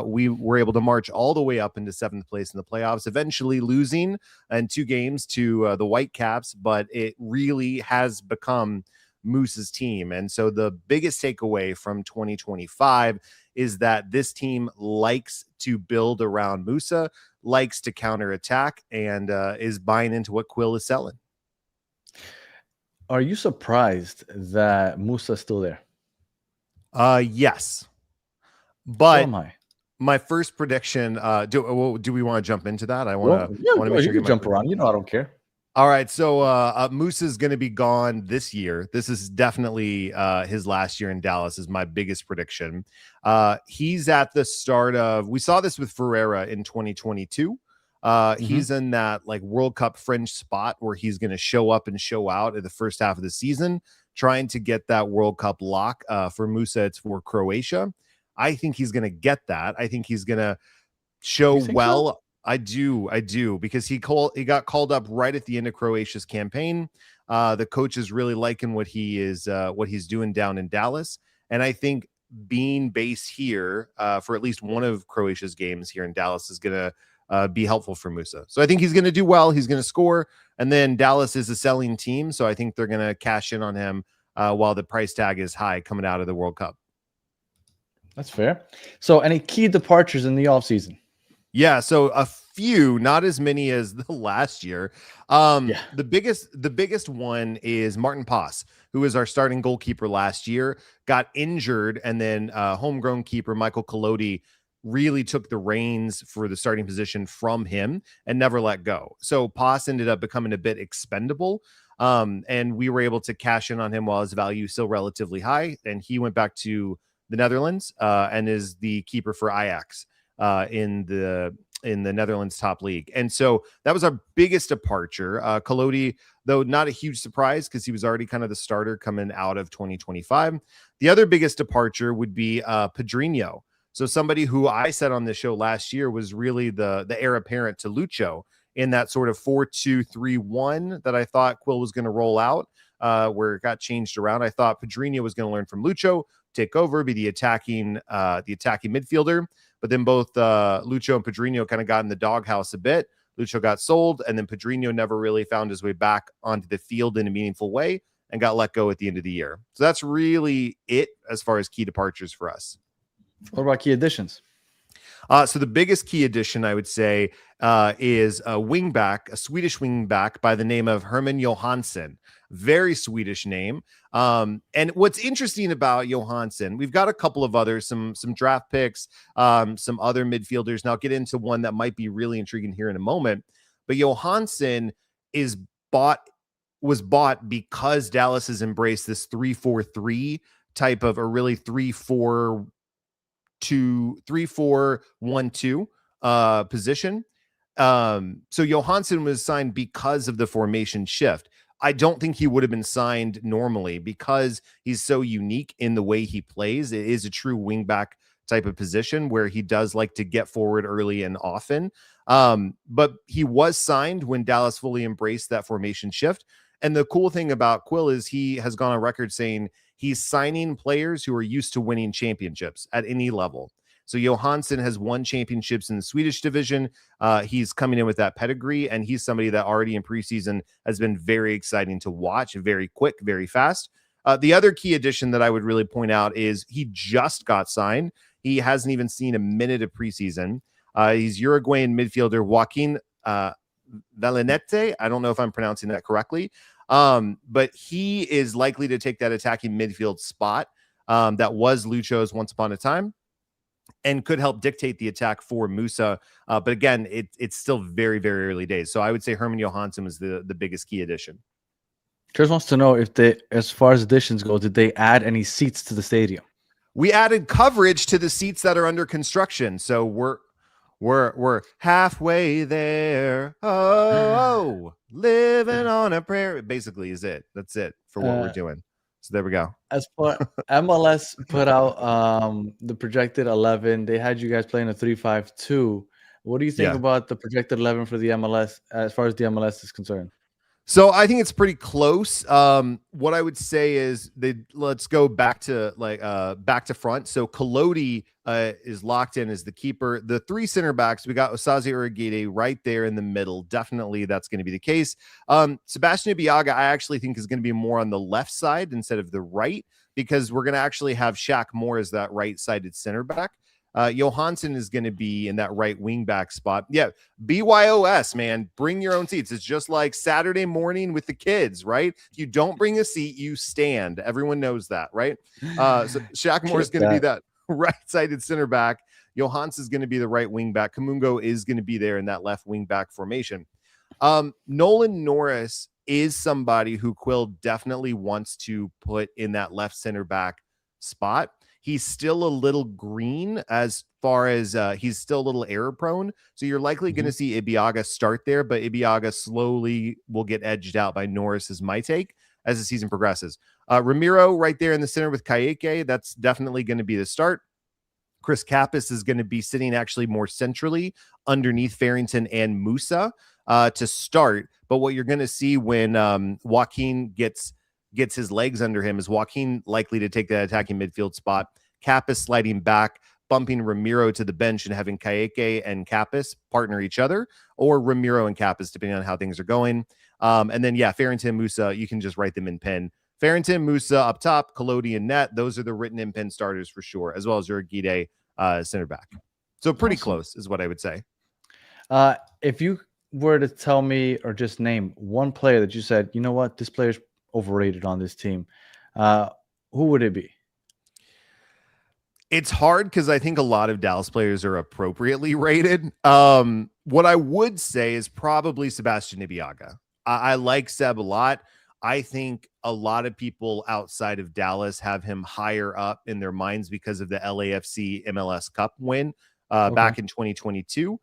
we were able to march all the way up into 7th place in the playoffs, eventually losing in 2 games to the Whitecaps, but it really has become Moose's team. And so the biggest takeaway from 2025 is that this team likes to build around Musa, likes to counterattack, and is buying into what Quill is selling. Are you surprised that Musa's still there? Yes, but So am I. my first prediction. Do we want to jump into that? I want to make sure you can jump around. You know, I don't care. All right, so Moose is going to be gone this year. This is definitely his last year in Dallas. Is my biggest prediction. He's at the start of. We saw this with Ferreira in 2022. He's in that like World Cup fringe spot where he's going to show up and show out in the first half of the season, trying to get that World Cup lock. For Musa, it's for Croatia. I think he's going to get that. I think he's going to show well. So? I do, because he got called up right at the end of Croatia's campaign. The coach is really liking what he's doing down in Dallas, and I think being based here for at least one of Croatia's games here in Dallas is going to be helpful for Musa. So I think he's going to do well. He's going to score. And then Dallas is a selling team. So I think they're going to cash in on him while the price tag is high coming out of the World Cup. That's fair. So any key departures in the offseason? Yeah. So a few, not as many as the last year. The biggest one is Martin Paz, who is our starting goalkeeper last year, got injured. And then homegrown keeper Michael Collodi really took the reins for the starting position from him and never let go. So Paz ended up becoming a bit expendable. And we were able to cash in on him while his value is still relatively high. And he went back to the Netherlands and is the keeper for Ajax in the Netherlands top league. And so that was our biggest departure. Collodi, though not a huge surprise because he was already kind of the starter coming out of 2025. The other biggest departure would be Pedrinho. So somebody who I said on the show last year was really the heir apparent to Lucho in that sort of 4-2-3-1 that I thought Quill was going to roll out. where it got changed around. I thought Pedrinho was going to learn from Lucho, take over, be the attacking midfielder. But then both Lucho and Pedrinho kind of got in the doghouse a bit. Lucho got sold, and then Pedrinho never really found his way back onto the field in a meaningful way and got let go at the end of the year. So that's really it as far as key departures for us. What about key additions? So the biggest key addition, I would say, is a Swedish wingback by the name of Herman Johansson. Very Swedish name. And what's interesting about Johansson, we've got a couple of others, some draft picks, some other midfielders. Now I'll get into one that might be really intriguing here in a moment. But Johansson was bought because Dallas has embraced this 3-4-3 type of, or really 3-4-1-2 position. So Johansson was signed because of the formation shift. I don't think he would have been signed normally because he's so unique in the way he plays. It is a true wingback type of position where he does like to get forward early and often. But he was signed when Dallas fully embraced that formation shift. And the cool thing about Quill is he has gone on record saying he's signing players who are used to winning championships at any level. So Johansson has won championships in the Swedish division. He's coming in with that pedigree, and he's somebody that already in preseason has been very exciting to watch, very quick, very fast. The other key addition that I would really point out is he just got signed. He hasn't even seen a minute of preseason. He's Uruguayan midfielder Joaquin Valenete. I don't know if I'm pronouncing that correctly, but he is likely to take that attacking midfield spot that was Lucho's once upon a time, and could help dictate the attack for Musa. But again, it's still very, very early days. So I would say Herman Johansson was the biggest key addition. Chris wants to know if they, as far as additions go, did they add any seats to the stadium? We added coverage to the seats that are under construction. So we're halfway there. Oh, living on a prayer. Basically is it. That's it for what we're doing. So there we go. As far MLS put out the projected 11, they had you guys playing a 3-5-2. What do you think about the projected 11 for the MLS as far as the MLS is concerned? So I think it's pretty close. What I would say is let's go back to back to front. So Collodi is locked in as the keeper. The three center backs, we got Osaze Urigide right there in the middle. Definitely that's going to be the case. Sebastian Ibeagha, I actually think is going to be more on the left side instead of the right, because we're going to actually have Shaq Moore as that right-sided center back. Johansson is going to be in that right wing back spot. Yeah, BYOS, man, bring your own seats. It's just like Saturday morning with the kids, right? If you don't bring a seat, you stand. Everyone knows that, right? So Shaq Moore is going to be that right-sided center back. Johansson is going to be the right wing back. Kamungo is going to be there in that left wing back formation. Nolan Norris is somebody who Quill definitely wants to put in that left center back spot. He's still a little green as far as he's still a little error prone. So you're likely going to see Ibeagha start there, but Ibeagha slowly will get edged out by Norris, is my take, as the season progresses. Ramiro right there in the center with Kayeke, that's definitely going to be the start. Chris Kappas is going to be sitting actually more centrally underneath Farrington and Musa to start. But what you're going to see when Joaquin gets his legs under him is Joaquin likely to take that attacking midfield spot. Kappas sliding back, bumping Ramiro to the bench, and having Kayeke and Kappas partner each other, or Ramiro and Kappas, depending on how things are going. And then, Farrington, Musa, you can just write them in pen. Farrington, Musa up top, Collodi and net. Those are the written in pen starters for sure, as well as Urigide center back. So pretty close is what I would say. If you were to tell me or just name one player that you said, you know what, this player's overrated on this team, who would it be? It's hard because I think a lot of Dallas players are appropriately rated. What I would say is probably Sebastian Ibeagha. I like Seb a lot. I think a lot of people outside of Dallas have him higher up in their minds because of the LAFC MLS Cup win back in 2022.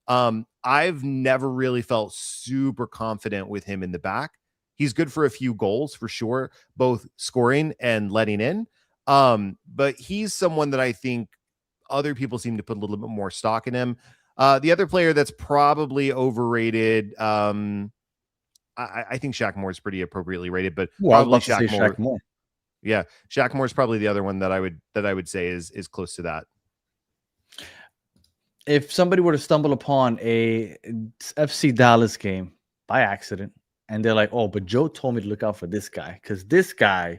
I've never really felt super confident with him in the back. He's good for a few goals for sure, both scoring and letting in. But he's someone that I think other people seem to put a little bit more stock in him. The other player that's probably overrated, I think Shaq Moore is pretty appropriately rated, but Well, I was probably about to say Shaq Moore. Shaq Moore. Yeah, Shaq Moore is probably the other one that I would say is close to that. If somebody were to stumble upon a FC Dallas game by accident, and they're like, "Oh, but Joe told me to look out for this guy because this guy,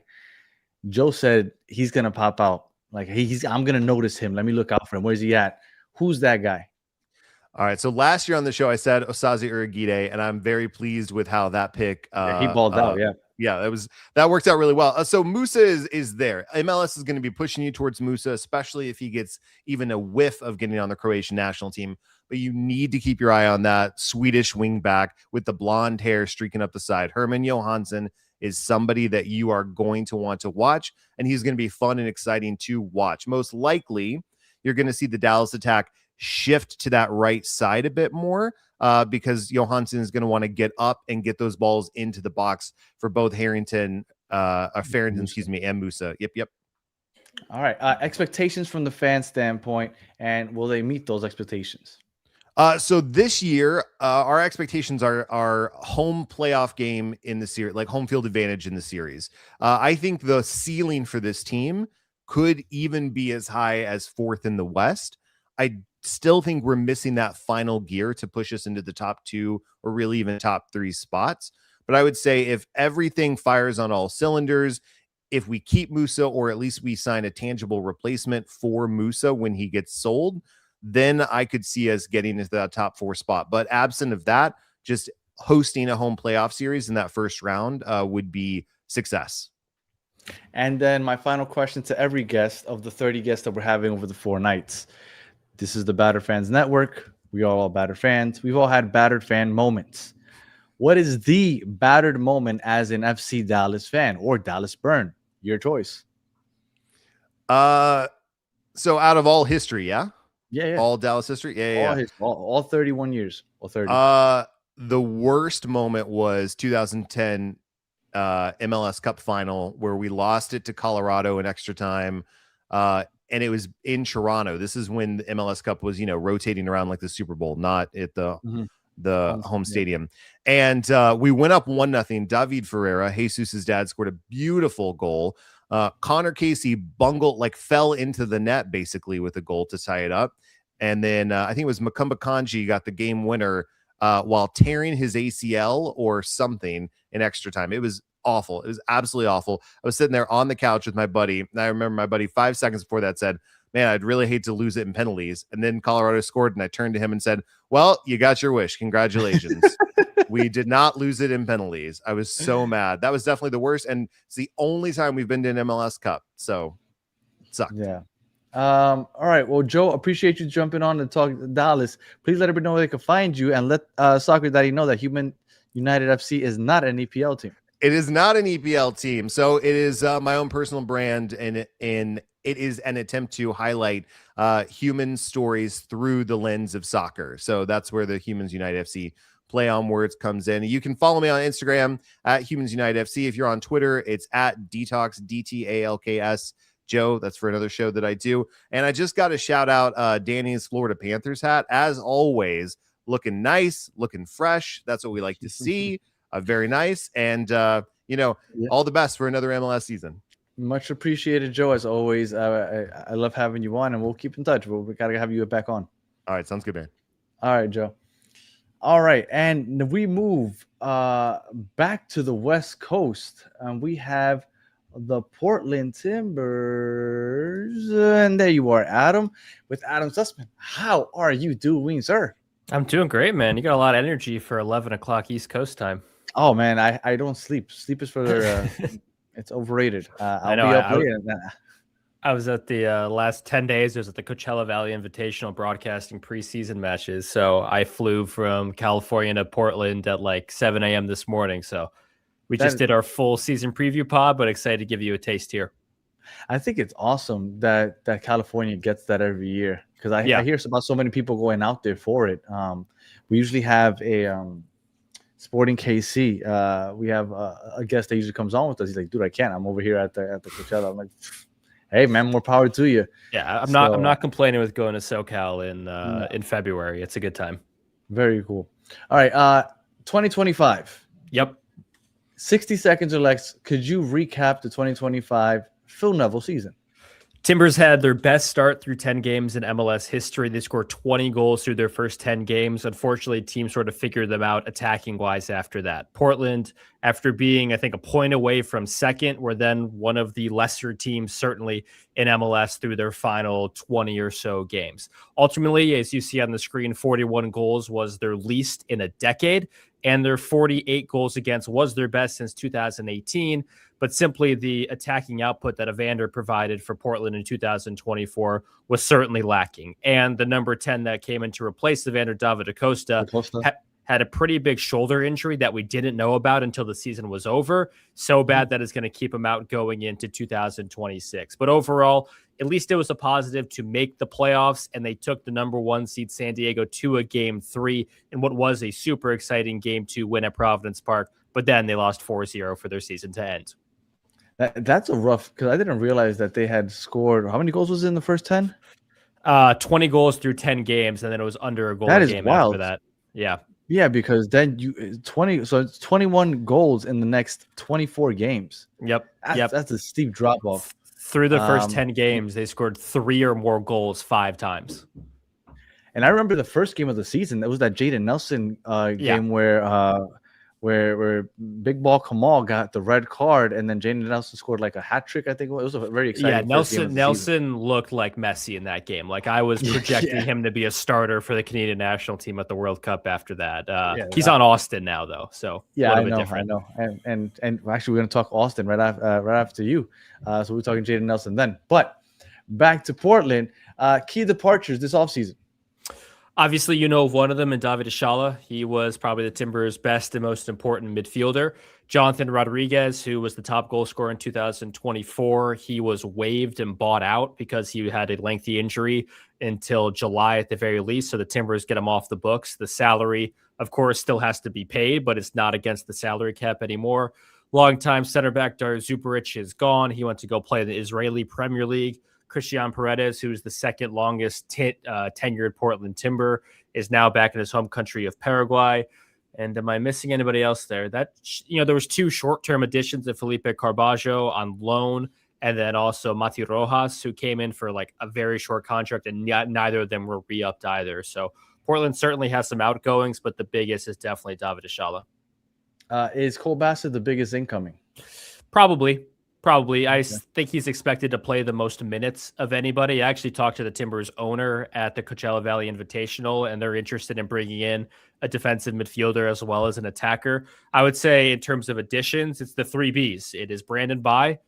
Joe said he's gonna pop out. Like I'm gonna notice him. Let me look out for him. Where's he at? Who's that guy?" All right. So last year on the show, I said Osaze Urugide, and I'm very pleased with how that pick. He balled out. Yeah, that worked out really well. So Musa is there. MLS is going to be pushing you towards Musa, especially if he gets even a whiff of getting on the Croatian national team. But you need to keep your eye on that Swedish wingback with the blonde hair streaking up the side. Herman Johansson is somebody that you are going to want to watch, and he's going to be fun and exciting to watch. Most likely, you're going to see the Dallas attack shift to that right side a bit more because Johansson is going to want to get up and get those balls into the box for both Farrington, and Musa. Yep. All right. Expectations from the fan standpoint, and will they meet those expectations? So this year, our expectations are home playoff game in the series, like home field advantage in the series. I think the ceiling for this team could even be as high as fourth in the West. I still think we're missing that final gear to push us into the top 2 or really even top 3 spots. But I would say if everything fires on all cylinders, if we keep Musa, or at least we sign a tangible replacement for Musa when he gets sold, then I could see us getting into that top 4 spot. But absent of that, just hosting a home playoff series in that first round would be success. And then my final question to every guest of the 30 guests that we're having over the 4 nights. This is the Battered Fans Network. We are all battered fans. We've all had battered fan moments. What is the battered moment as an FC Dallas fan or Dallas Burn? Your choice. So out of all history, yeah? Yeah. All Dallas history? Yeah. All 31 years. All 30. The worst moment was 2010 MLS Cup final where we lost it to Colorado in extra time. And it was in Toronto. This is when the MLS Cup was, rotating around like the Super Bowl, not at the home stadium. And we went up 1-0. David Ferreira, Jesus' dad, scored a beautiful goal. Connor Casey fell into the net basically with a goal to tie it up. And then I think it was Makumba Kanji got the game winner while tearing his ACL or something in extra time. It was awful. It was absolutely awful. I was sitting there on the couch with my buddy, and I remember my buddy 5 seconds before that said, "Man, I'd really hate to lose it in penalties." And then Colorado scored, and I turned to him and said, "Well, you got your wish. Congratulations." We did not lose it in penalties. I was so mad. That was definitely the worst, and it's the only time we've been to an MLS Cup, so it sucked. Yeah. All right. Well, Joe, appreciate you jumping on and talk Dallas. Please let everybody know where they can find you, and let Soccer Daddy know that Human United FC is not an EPL team. It is not an EPL team. So it is my own personal brand, and it is an attempt to highlight human stories through the lens of soccer. So that's where the Humans United FC play on words comes in. You can follow me on Instagram at Humans United FC. If you're on Twitter, it's at Detox, DTALKS. Joe, that's for another show that I do. And I just got to shout out Danny's Florida Panthers hat. As always, looking nice, looking fresh. That's what we like to see. Very nice. And, all the best for another MLS season. Much appreciated, Joe, as always. I love having you on, and we'll keep in touch. We got to have you back on. All right. Sounds good, man. All right, Joe. All right. And we move back to the West Coast. We have the Portland Timbers. And there you are, Adam, with Adam Sussman. How are you doing, sir? I'm doing great, man. You got a lot of energy for 11 o'clock East Coast time. Oh, man, I don't sleep. Sleep is for it's overrated. I'll be up late. I was at the last 10 days. I was at the Coachella Valley Invitational broadcasting preseason matches. So I flew from California to Portland at like 7 a.m. this morning. So we just did our full season preview pod, but excited to give you a taste here. I think it's awesome that California gets that every year, because I hear about so many people going out there for it. We usually have a Sporting KC. We have a guest that usually comes on with us. He's like, "Dude, I can't. I'm over here at the Coachella." I'm like, "Hey, man, more power to you." Yeah, I'm not complaining with going to SoCal in February. It's a good time. Very cool. All right, 2025. Yep. 60 seconds or less. Could you recap the 2025 Phil Neville season? Timbers had their best start through 10 games in MLS history. They scored 20 goals through their first 10 games. Unfortunately, teams sort of figured them out attacking wise after that. Portland, after being, I think, a point away from second, were then one of the lesser teams, certainly in MLS, through their final 20 or so games. Ultimately, as you see on the screen, 41 goals was their least in a decade, and their 48 goals against was their best since 2018. But simply the attacking output that Evander provided for Portland in 2024 was certainly lacking. And the number 10 that came in to replace Evander, David Acosta, had a pretty big shoulder injury that we didn't know about until the season was over. So bad that it's going to keep him out going into 2026. But overall, at least it was a positive to make the playoffs, and they took the number 1 seed San Diego to a game 3 in what was a super exciting game 2 win at Providence Park. But then they lost 4-0 for their season to end. That's a rough, because I didn't realize that they had scored. How many goals was it in the first 10? 20 goals through 10 games, and then it was under a goal That a is game wild. after that. Yeah. Yeah, because then you 20, so it's 21 goals in the next 24 games. Yep. That's a steep drop off. Through the first 10 games, they scored 3 or more goals 5 times. And I remember the first game of the season. That was that Jaden Nelson game where Big Ball Kamal got the red card, and then Jaden Nelson scored like a hat trick. I think it was a very exciting. Yeah, Nelson looked like Messi in that game. Like I was projecting him to be a starter for the Canadian national team at the World Cup after that. He's on Austin now, though, so yeah, a little bit different. I know. And actually, we're going to talk Austin right after you. So we're talking Jaden Nelson then. But back to Portland. Key departures this offseason. Obviously, you know of one of them in David Ashala. He was probably the Timbers' best and most important midfielder. Jonathan Rodriguez, who was the top goal scorer in 2024, he was waived and bought out because he had a lengthy injury until July at the very least. So the Timbers get him off the books. The salary, of course, still has to be paid, but it's not against the salary cap anymore. Longtime center back Dar Zuparic is gone. He went to go play in the Israeli Premier League. Christian Paredes, who's the second longest tenured Portland Timber, is now back in his home country of Paraguay. And am I missing anybody else there? That there was 2 short-term additions of Felipe Carbajo on loan, and then also Mati Rojas, who came in for like a very short contract, and neither of them were re-upped either. So Portland certainly has some outgoings, but the biggest is definitely David Ashala. Is Cole Bassett the biggest incoming? Probably. I think he's expected to play the most minutes of anybody. I actually talked to the Timbers owner at the Coachella Valley Invitational, and they're interested in bringing in a defensive midfielder as well as an attacker. I would say in terms of additions, it's the 3 Bs. It is Brandon Bai,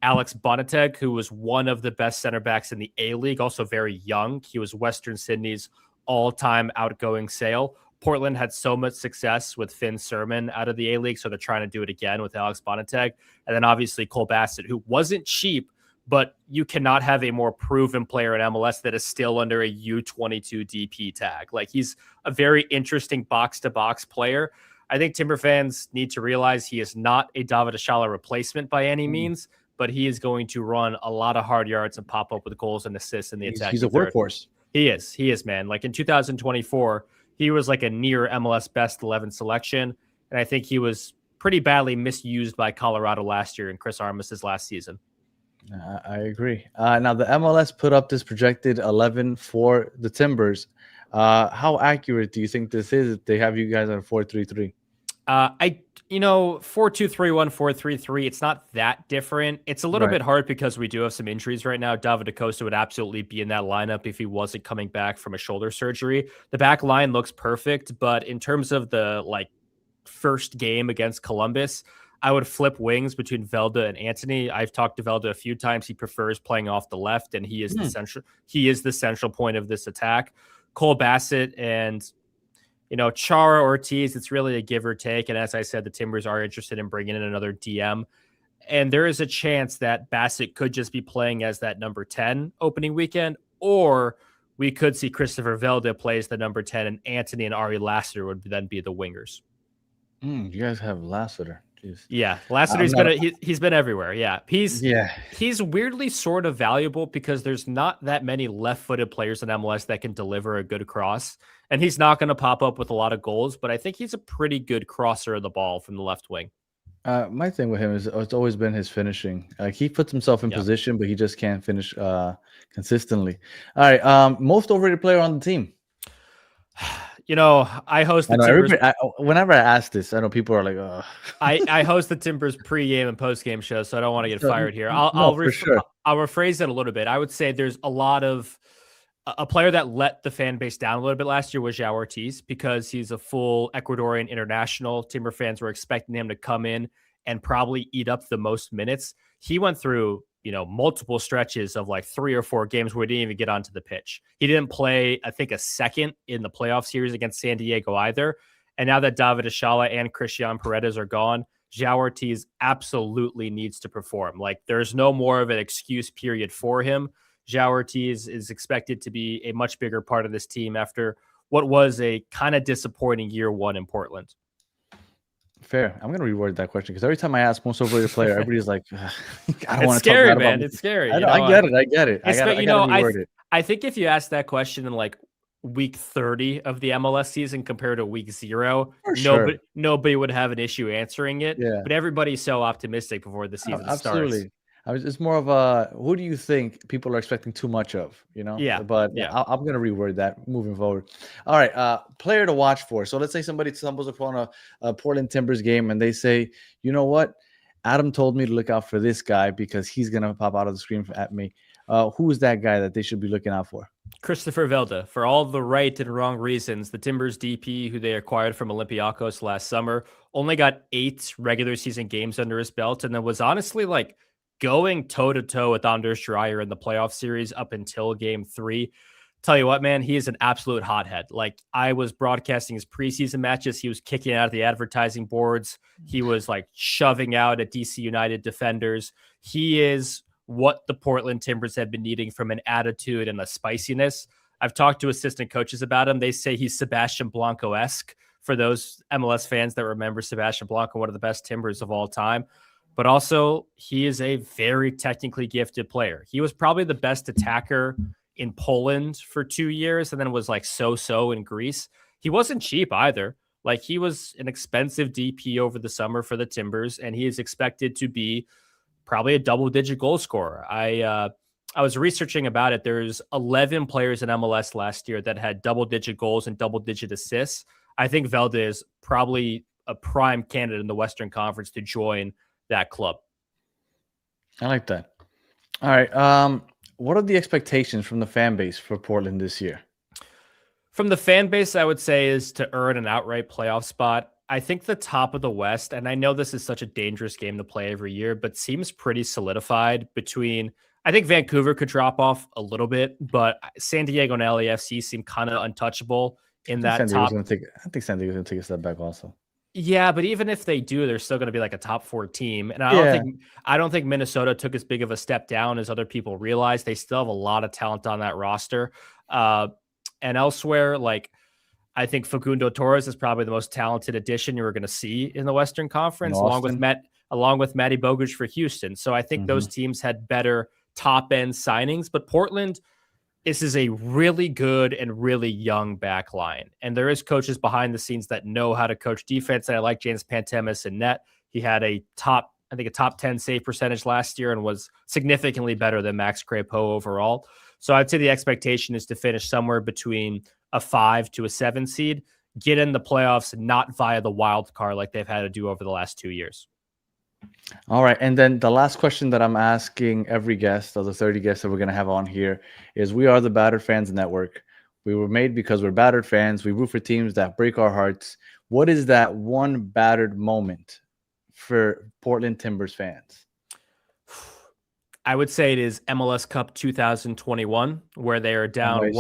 Alex Bonateg, who was one of the best center backs in the A-League, also very young. He was Western Sydney's all-time outgoing sale. Portland had so much success with Finn Sermon out of the A-League, so they're trying to do it again with Alex Bonateg. And then obviously Cole Bassett, who wasn't cheap, but you cannot have a more proven player in MLS that is still under a U22 DP tag. Like, he's a very interesting box-to-box player. I think Timber fans need to realize he is not a David Ashala replacement by any means, but he is going to run a lot of hard yards and pop up with goals and assists in the attack. He's a workhorse. He is, man. Like in 2024, he was like a near MLS best 11 selection. And I think he was pretty badly misused by Colorado last year and Chris Armas's last season. I agree. Now, the MLS put up this projected 11 for the Timbers. How accurate do you think this is? They have you guys on 4-3-3. 4-2-3-1, 4-3-3. It's not that different. It's a little bit hard because we do have some injuries right now. David Acosta would absolutely be in that lineup if he wasn't coming back from a shoulder surgery. The back line looks perfect, but in terms of the first game against Columbus, I would flip wings between Velda and Anthony. I've talked to Velda a few times. He prefers playing off the left, and he is the central point of this attack. Cole Bassett and Chara Ortiz, it's really a give or take. And as I said, the Timbers are interested in bringing in another DM. And there is a chance that Bassett could just be playing as that number 10 opening weekend, or we could see Christopher Velda play as the number 10, and Anthony and Ari Lassiter would then be the wingers. You guys have Lassiter. Jeez. Yeah, last year he's been everywhere. Yeah, he's weirdly sort of valuable because there's not that many left-footed players in MLS that can deliver a good cross, and he's not going to pop up with a lot of goals. But I think he's a pretty good crosser of the ball from the left wing. My thing with him is it's always been his finishing. Like he puts himself in position, but he just can't finish consistently. All right, most overrated player on the team. You know, I host the Timbers. Whenever I ask this, I know people are like, "Oh." I host the Timbers pre-game and post-game show, so I don't want to get fired here. I'll rephrase it a little bit. I would say there's a lot of a player that let the fan base down a little bit last year was João Ortiz because he's a full Ecuadorian international. Timber fans were expecting him to come in and probably eat up the most minutes. He went through, multiple stretches of like 3 or 4 games where he didn't even get onto the pitch. He didn't play, I think, a second in the playoff series against San Diego either. And now that David Ashala and Christian Paredes are gone, João Ortiz absolutely needs to perform. Like, there's no more of an excuse period for him. João Ortiz is expected to be a much bigger part of this team after what was a kind of disappointing year 1 in Portland. Fair. I'm going to reword that question because every time I ask most overrated player, everybody's like, I don't It's want to scary, talk man. It's scary. I get it. I think if you ask that question in like week 30 of the MLS season compared to week 0, nobody would have an issue answering it. Yeah. But everybody's so optimistic before the season starts. It's more of a, who do you think people are expecting too much of, Yeah. But I'm going to reword that moving forward. All right. Player to watch for. So let's say somebody stumbles upon a Portland Timbers game and they say, you know what? Adam told me to look out for this guy because he's going to pop out of the screen at me. Who is that guy that they should be looking out for? Christopher Velda, for all the right and wrong reasons. The Timbers DP, who they acquired from Olympiacos last summer, only got 8 regular season games under his belt, and then was honestly like going toe-to-toe with Anders Dreyer in the playoff series up until game 3. Tell you what, man, he is an absolute hothead. Like, I was broadcasting his preseason matches. He was kicking out of the advertising boards. He was like shoving out at DC United defenders. He is what the Portland Timbers have been needing from an attitude and a spiciness. I've talked to assistant coaches about him. They say he's Sebastian Blanco-esque. For those MLS fans that remember Sebastian Blanco, one of the best Timbers of all time. But also, he is a very technically gifted player. He was probably the best attacker in Poland for 2 years and then was like so-so in Greece. He wasn't cheap either. Like, he was an expensive DP over the summer for the Timbers, and he is expected to be probably a double-digit goal scorer. I was researching about it. There's 11 players in MLS last year that had double-digit goals and double-digit assists. I think Velda is probably a prime candidate in the Western Conference to join that club. I like that. All right. What are the expectations from the fan base for Portland this year? From the fan base, I would say is to earn an outright playoff spot. I think the top of the West, and I know this is such a dangerous game to play every year, but seems pretty solidified between, I think Vancouver could drop off a little bit, but San Diego and LAFC seem kind of untouchable in that top. I think San Diego's going to take a step back also. Yeah, but even if they do, they're still going to be like a top 4 team. And I don't think Minnesota took as big of a step down as other people realize. They still have a lot of talent on that roster. And elsewhere, like, I think Facundo Torres is probably the most talented addition you're going to see in the Western Conference, along with Matty Bogusz for Houston. So I think those teams had better top end signings, but Portland, this is a really good and really young back line. And there is coaches behind the scenes that know how to coach defense. And I like James Pantemis in net. He had a top 10 save percentage last year and was significantly better than Max Crepeau overall. So I'd say the expectation is to finish somewhere between a 5 to a 7 seed, get in the playoffs, not via the wild card like they've had to do over the last 2 years. All right. And then the last question that I'm asking every guest of the 30 guests that we're going to have on here is, we are the Battered Fans Network. We were made because we're battered fans. We root for teams that break our hearts. What is that one battered moment for Portland Timbers fans? I would say it is MLS Cup 2021, where they are down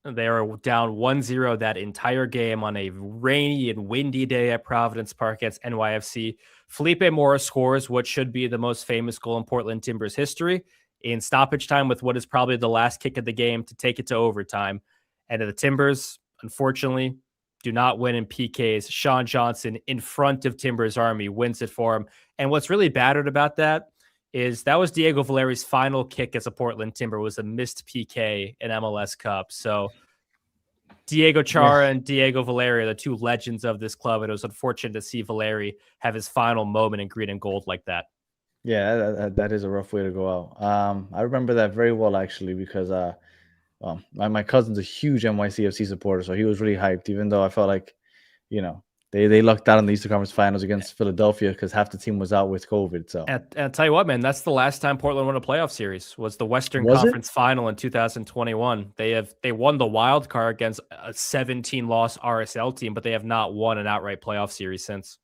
They are down 1-0 that entire game on a rainy and windy day at Providence Park against NYFC. Felipe Mora scores what should be the most famous goal in Portland Timbers history in stoppage time with what is probably the last kick of the game to take it to overtime. And the Timbers, unfortunately, do not win in PKs. Sean Johnson in front of Timbers Army wins it for him. And what's really battered about that was Diego Valeri's final kick as a Portland Timber was a missed PK in MLS Cup. So Diego Chara and Diego Valeri are the two legends of this club. And it was unfortunate to see Valeri have his final moment in green and gold like that. Yeah, that is a rough way to go out. I remember that very well, actually, because my cousin's a huge NYCFC supporter, so he was really hyped, even though I felt like, they lucked out in the Eastern Conference Finals against Philadelphia because half the team was out with COVID. So, and I'll tell you what, man, that's the last time Portland won a playoff series. Was the Western Was it? Conference Final in 2021. They won the wild card against a 17-loss RSL team, but they have not won an outright playoff series since.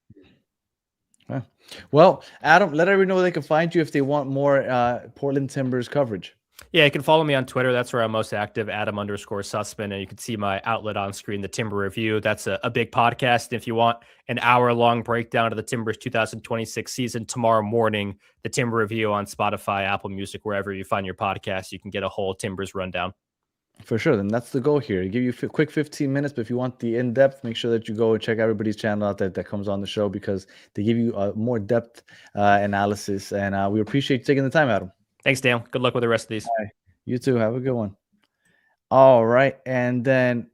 Well, Adam, let everyone know where they can find you if they want more Portland Timbers coverage. Yeah, you can follow me on Twitter. That's where I'm most active, Adam_Sussman. And you can see my outlet on screen, the Timber Review. That's a big podcast. And if you want an hour-long breakdown of the Timbers 2026 season, tomorrow morning, the Timber Review on Spotify, Apple Music, wherever you find your podcast, you can get a whole Timbers rundown. For sure. Then that's the goal here. Give you a quick 15 minutes, but if you want the in-depth, make sure that you go and check everybody's channel out that comes on the show because they give you a more depth analysis. And we appreciate you taking the time, Adam. Thanks, Dan. Good luck with the rest of these. Right. You too. Have a good one. All right. And then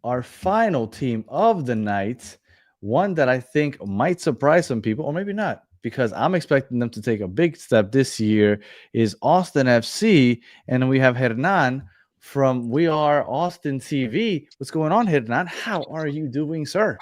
our final team of the night, one that I think might surprise some people, or maybe not, because I'm expecting them to take a big step this year, is Austin FC. And we have Hernan from We Are Austin TV. What's going on, Hernan? How are you doing, sir?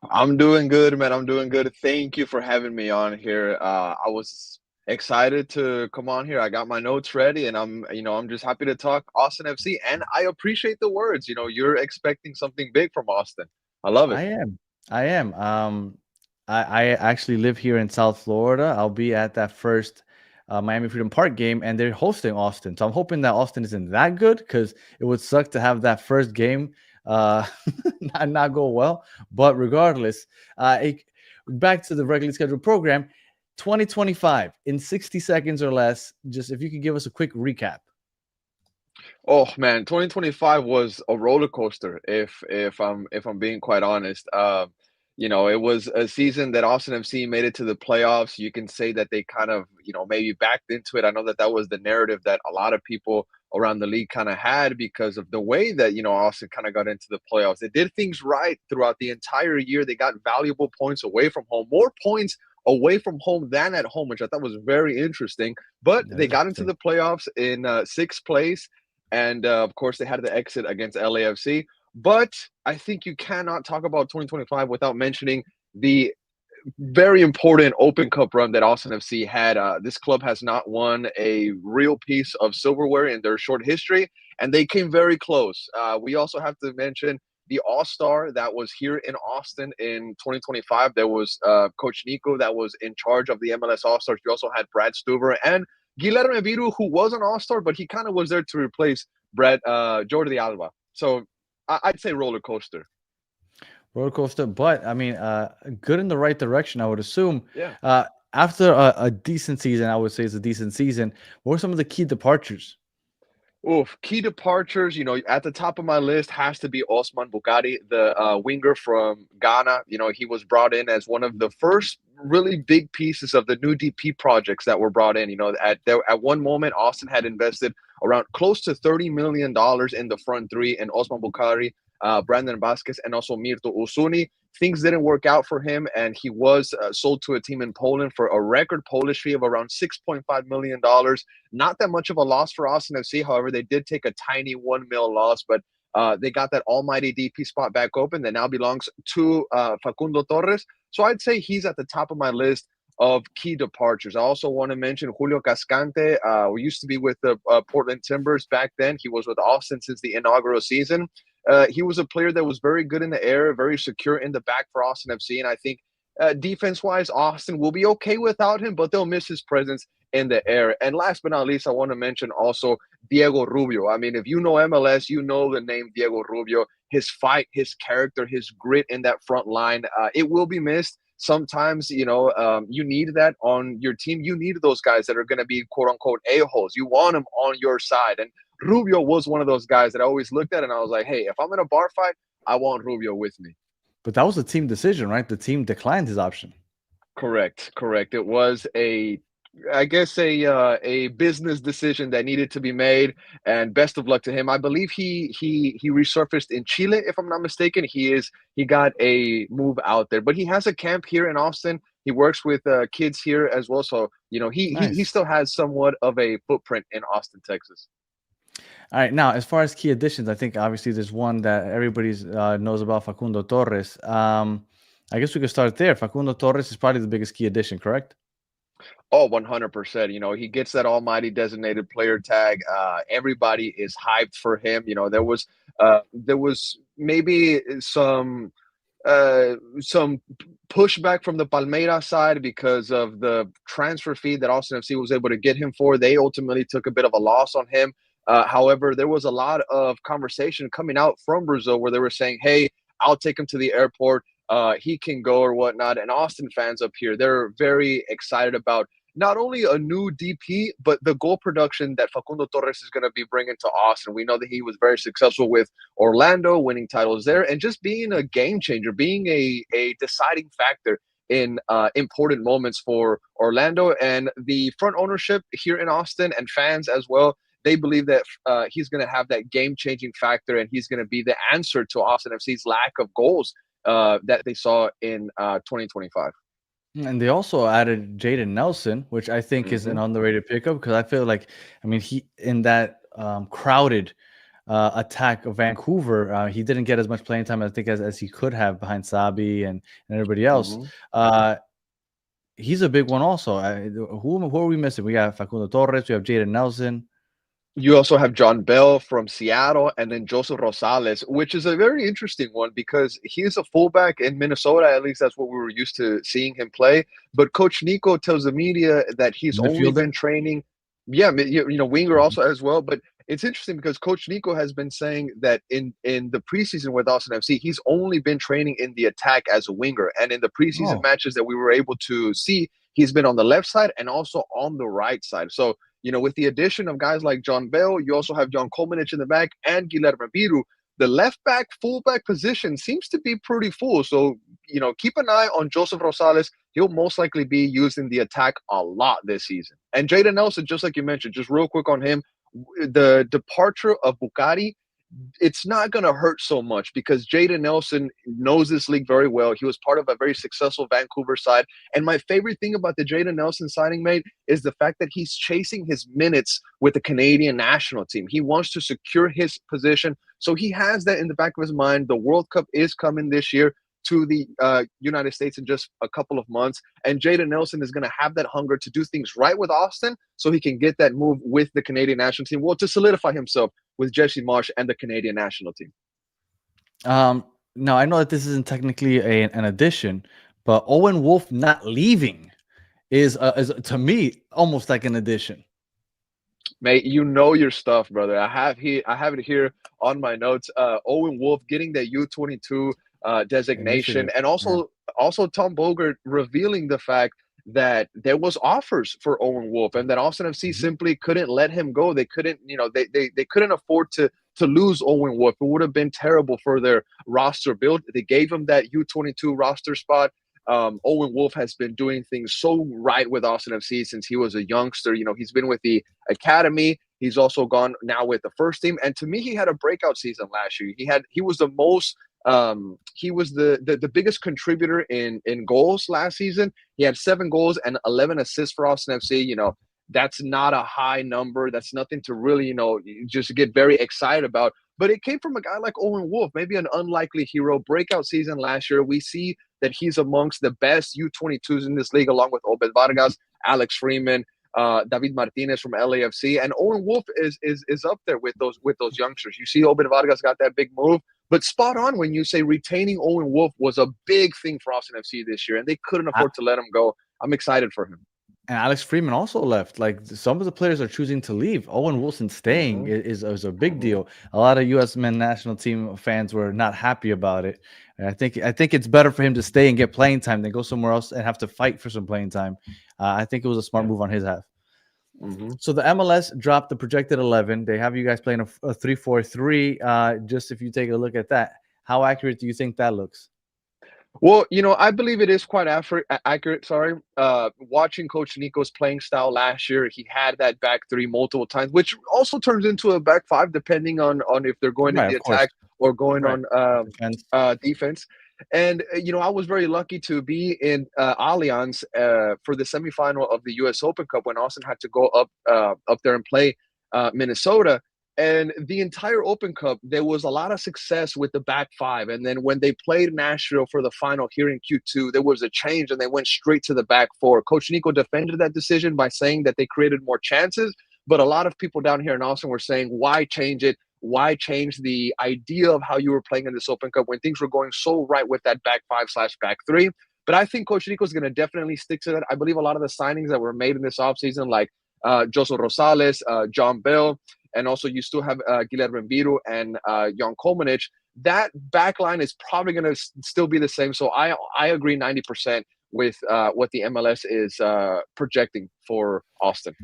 I'm doing good, man. I'm doing good. Thank you for having me on here. I was excited to come on here. I got my notes ready, and I'm just happy to talk Austin FC. And I appreciate the words. You're expecting something big from Austin. I love it. I am. I actually live here in South Florida. I'll be at that first Miami Freedom Park game, and they're hosting Austin. So I'm hoping that Austin isn't that good because it would suck to have that first game not go well. But regardless, back to the regularly scheduled program, 2025 in 60 seconds or less. Just if you could give us a quick recap. Oh man, 2025 was a roller coaster. If I'm being quite honest, it was a season that Austin FC made it to the playoffs. You can say that they kind of, maybe backed into it. I know that was the narrative that a lot of people around the league kind of had because of the way that, Austin kind of got into the playoffs. They did things right throughout the entire year. They got valuable points away from home, more points away from home than at home, which I thought was very interesting. But they got into the playoffs in sixth place. And of course, they had the exit against LAFC. But I think you cannot talk about 2025 without mentioning the very important Open Cup run that Austin FC had. This club has not won a real piece of silverware in their short history, and they came very close. We also have to mention the All-Star that was here in Austin in 2025. There was Coach Nico that was in charge of the MLS All-Stars. We also had Brad Stuber and Guilherme Viru, who was an All-Star, but he kind of was there to replace Jordi Alba. So I'd say roller coaster. Roller coaster, but I mean, good in the right direction, I would assume. Yeah. After a decent season, I would say it's a decent season. What were some of the key departures? Key departures, at the top of my list has to be Osman Bukari, the winger from Ghana. He was brought in as one of the first really big pieces of the new DP projects that were brought in. At one moment, Austin had invested around close to $30 million in the front three, and Osman Bukari, Brandon Vasquez, and also Mirto Usuni. Things didn't work out for him, and he was sold to a team in Poland for a record Polish fee of around $6.5 million. Not that much of a loss for Austin FC. However, they did take a tiny $1 million loss, but they got that almighty DP spot back open that now belongs to Facundo Torres. So I'd say he's at the top of my list of key departures. I also want to mention Julio Cascante, who used to be with the Portland Timbers back then. He was with Austin since the inaugural season. He was a player that was very good in the air, very secure in the back for Austin FC. And I think defense-wise, Austin will be okay without him, but they'll miss his presence in the air. And last but not least, I want to mention also Diego Rubio. I mean, if you know MLS, you know the name Diego Rubio. His fight, his character, his grit in that front line, it will be missed. Sometimes, you need that on your team. You need those guys that are going to be quote-unquote a-holes. You want them on your side. And Rubio was one of those guys that I always looked at and I was like, hey, if I'm in a bar fight, I want Rubio with me. But that was a team decision, right? The team declined his option. Correct, correct. It was I guess a business decision that needed to be made, and best of luck to him. I believe he resurfaced in Chile, if I'm not mistaken. He got a move out there, but he has a camp here in Austin. He works with kids here as well, so he Nice. still has somewhat of a footprint in Austin, Texas. All right, now as far as key additions, I think obviously there's one that everybody knows about, Facundo Torres. I guess we could start there. Facundo Torres is probably the biggest key addition, correct? Oh, 100%. He gets that almighty designated player tag. Everybody is hyped for him. There was maybe some pushback from the Palmeiras side because of the transfer fee that Austin FC was able to get him for. They ultimately took a bit of a loss on him. However, there was a lot of conversation coming out from Brazil where they were saying, hey, I'll take him to the airport. He can go or whatnot. And Austin fans up here, they're very excited about not only a new DP, but the goal production that Facundo Torres is going to be bringing to Austin. We know that he was very successful with Orlando, winning titles there, and just being a game changer, being a deciding factor in important moments for Orlando. And the front ownership here in Austin and fans as well, they believe that he's going to have that game-changing factor, and he's going to be the answer to Austin FC's lack of goals that they saw in 2025. And they also added Jaden Nelson, which I think is an underrated pickup because I feel like, I mean, he in that crowded attack of Vancouver, he didn't get as much playing time, I think, as he could have behind Sabi and everybody else. He's a big one also. Who are we missing? We got Facundo Torres, we have Jaden Nelson. You also have John Bell from Seattle, and then Joseph Rosales, which is a very interesting one because he's a fullback in Minnesota. At least that's what we were used to seeing him play. But Coach Nico tells the media that he's only been training. Yeah, winger also as well. But it's interesting because Coach Nico has been saying that in the preseason with Austin FC, he's only been training in the attack as a winger. And in the preseason matches that we were able to see, he's been on the left side and also on the right side. So, with the addition of guys like John Bell, you also have John Kolmanich in the back and Guilherme Biru. The left back, fullback position seems to be pretty full. So, keep an eye on Joseph Rosales. He'll most likely be used in the attack a lot this season. And Jaden Nelson, just like you mentioned, just real quick on him, the departure of Bucari, it's not going to hurt so much because Jaden Nelson knows this league very well. He was part of a very successful Vancouver side. And my favorite thing about the Jaden Nelson signing, mate, is the fact that he's chasing his minutes with the Canadian national team. He wants to secure his position. So he has that in the back of his mind. The World Cup is coming this year to the United States in just a couple of months. And Jaden Nelson is going to have that hunger to do things right with Austin so he can get that move with the Canadian national team. Well, to solidify himself with Jesse Marsch and the Canadian national team. Now, I know that this isn't technically an addition, but Owen Wolff not leaving is to me almost like an addition. Mate, you know your stuff, brother. I have it here on my notes. Owen Wolff getting that U22 designation, and also Tom Bogert revealing the fact that there was offers for Owen Wolff and that Austin FC simply couldn't let him go. They couldn't, they couldn't afford to lose Owen Wolff. It would have been terrible for their roster build. They gave him that U22 roster spot. Owen Wolff has been doing things so right with Austin FC since he was a youngster. He's been with the academy. He's also gone now with the first team. And to me, he had a breakout season last year. He was the most he was the biggest contributor in goals last season. He had 7 goals and 11 assists for Austin FC. That's not a high number. That's nothing to really, just get very excited about. But it came from a guy like Owen Wolff, maybe an unlikely hero. Breakout season last year. We see that he's amongst the best U22s in this league, along with Obed Vargas, Alex Freeman, David Martinez from LAFC, and Owen Wolff is up there with those youngsters. You see, Obed Vargas got that big move. But spot on when you say retaining Owen Wolff was a big thing for Austin FC this year, and they couldn't afford to let him go. I'm excited for him. And Alex Freeman also left. Like, some of the players are choosing to leave. Owen Wilson staying is a big deal. A lot of U.S. men's national team fans were not happy about it. And I think it's better for him to stay and get playing time than go somewhere else and have to fight for some playing time. I think it was a smart move on his half. So the MLS dropped the projected 11. They have you guys playing a 3-4-3. Just if you take a look at that, how accurate do you think that looks? Well, I believe it is quite accurate. Sorry. Watching Coach Nico's playing style last year, he had that back three multiple times, which also turns into a back five, depending on if they're going in Right, the of course. attack or going Right. on Defense. defense. And I was very lucky to be in Allianz for the semifinal of the U.S. Open Cup when Austin had to go up there and play Minnesota. And the entire Open Cup, there was a lot of success with the back five. And then when they played Nashville for the final here in Q2, there was a change and they went straight to the back four. Coach Nico defended that decision by saying that they created more chances. But a lot of people down here in Austin were saying, why change it? Why change the idea of how you were playing in this Open Cup when things were going so right with that back five/back three? But I think Coach Nico is going to definitely stick to that. I believe a lot of the signings that were made in this offseason, like José Rosales, John Bell, and also you still have Guilherme Biru and Jan Komanich, that back line is probably going to still be the same. So I agree 90% with what the MLS is projecting for Austin.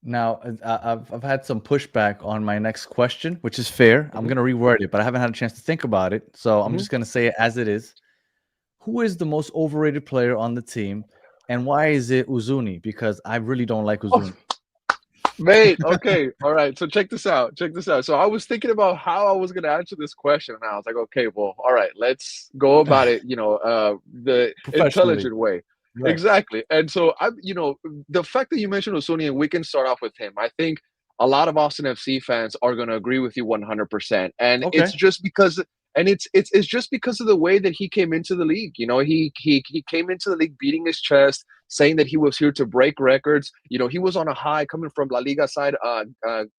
Now, I've had some pushback on my next question, which is fair. I'm going to reword it, but I haven't had a chance to think about it. So I'm just going to say it as it is. Who is the most overrated player on the team, and why is it Uzuni? Because I really don't like Uzuni. Mate, okay, all right. So check this out. So I was thinking about how I was going to answer this question, and I was like, okay, well, all right, let's go about it. The intelligent way. Right. Exactly. And so the fact that you mentioned Osuni, and we can start off with him. I think a lot of Austin FC fans are going to agree with you 100%, and Okay. it's just because. And it's just because of the way that he came into the league. He came into the league beating his chest, saying that he was here to break records. He was on a high coming from La Liga side,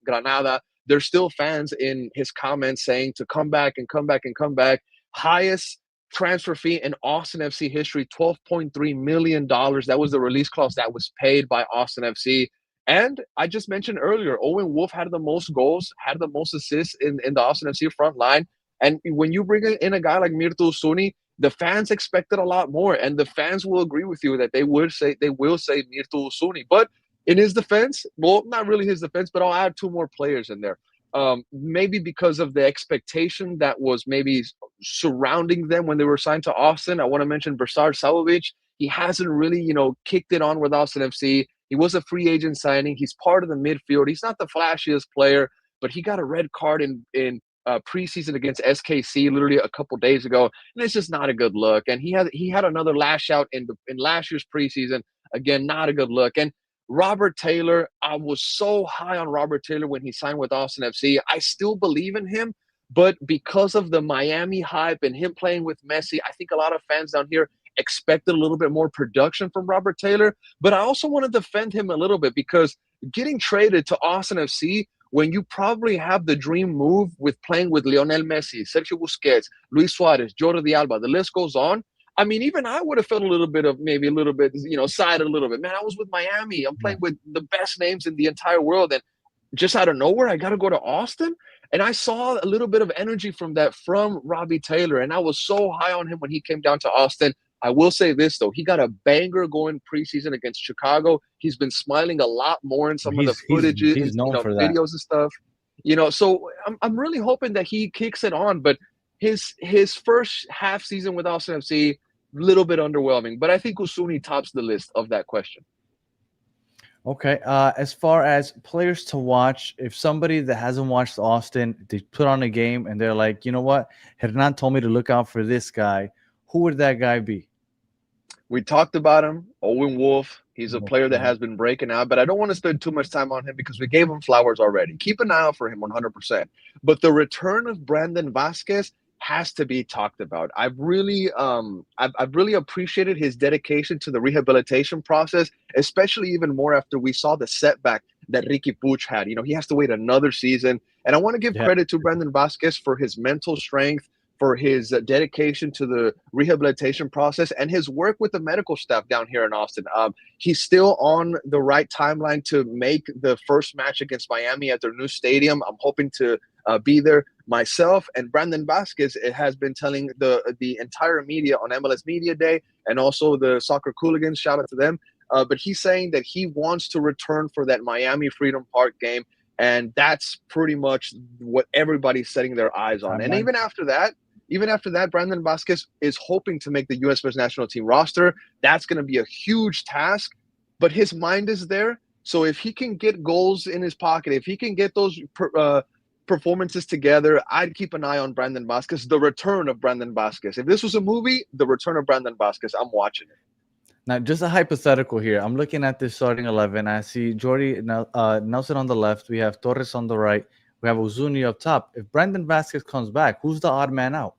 Granada. There's still fans in his comments saying to come back and come back and come back. Highest transfer fee in Austin FC history, $12.3 million. That was the release clause that was paid by Austin FC. And I just mentioned earlier, Owen Wolf had the most goals, had the most assists in the Austin FC front line. And when you bring in a guy like Mirto Usuni, the fans expected a lot more, and the fans will agree with you that they will say Mirto Usuni. But in his defense, well, not really his defense, but I'll add two more players in there. Maybe because of the expectation that was maybe surrounding them when they were signed to Austin. I want to mention Bersar Savovic. He hasn't really, kicked it on with Austin FC. He was a free agent signing. He's part of the midfield. He's not the flashiest player, but he got a red card in preseason against SKC literally a couple days ago, and it's just not a good look. And he had another lash out in last year's preseason. Again, not a good look. And Robert Taylor, I was so high on Robert Taylor when he signed with Austin FC. I still believe in him, but because of the Miami hype and him playing with Messi, I think a lot of fans down here expected a little bit more production from Robert Taylor. But I also want to defend him a little bit because getting traded to Austin FC when you probably have the dream move with playing with Lionel Messi, Sergio Busquets, Luis Suarez, Jordi Alba, the list goes on. I mean, even I would have felt a little bit, sighed a little bit. Man, I was with Miami. I'm playing with the best names in the entire world. And just out of nowhere, I got to go to Austin. And I saw a little bit of energy from Robbie Taylor. And I was so high on him when he came down to Austin. I will say this, though. He got a banger going preseason against Chicago. He's been smiling a lot more in some of the footage, he's known for that. videos and stuff. So I'm really hoping that he kicks it on. But his first half season with Austin FC, little bit underwhelming. But I think Usuni tops the list of that question. Okay. As far as players to watch, if somebody that hasn't watched Austin, they put on a game and they're like, you know what? Hernan told me to look out for this guy. Who would that guy be? We talked about him, Owen Wolf. He's a player that has been breaking out, but I don't want to spend too much time on him because we gave him flowers already. Keep an eye out for him 100%. But the return of Brandon Vasquez has to be talked about. I've really appreciated his dedication to the rehabilitation process, especially even more after we saw the setback that Ricky Puig had. He has to wait another season. And I want to give credit to Brandon Vasquez for his mental strength, for his dedication to the rehabilitation process and his work with the medical staff down here in Austin. He's still on the right timeline to make the first match against Miami at their new stadium. I'm hoping to be there myself. And Brandon Vasquez has been telling the entire media on MLS Media Day and also the Soccer Cooligans, shout out to them. But he's saying that he wants to return for that Miami Freedom Park game. And that's pretty much what everybody's setting their eyes on. And even after that, Even after that, Brandon Vasquez is hoping to make the U.S. men's national team roster. That's going to be a huge task, but his mind is there. So if he can get goals in his pocket, if he can get those performances together, I'd keep an eye on Brandon Vasquez, the return of Brandon Vasquez. If this was a movie, the return of Brandon Vasquez, I'm watching it. Now, just a hypothetical here. I'm looking at this starting 11. I see Jordi Nelson on the left. We have Torres on the right. We have Ozuni up top. If Brandon Vasquez comes back, who's the odd man out?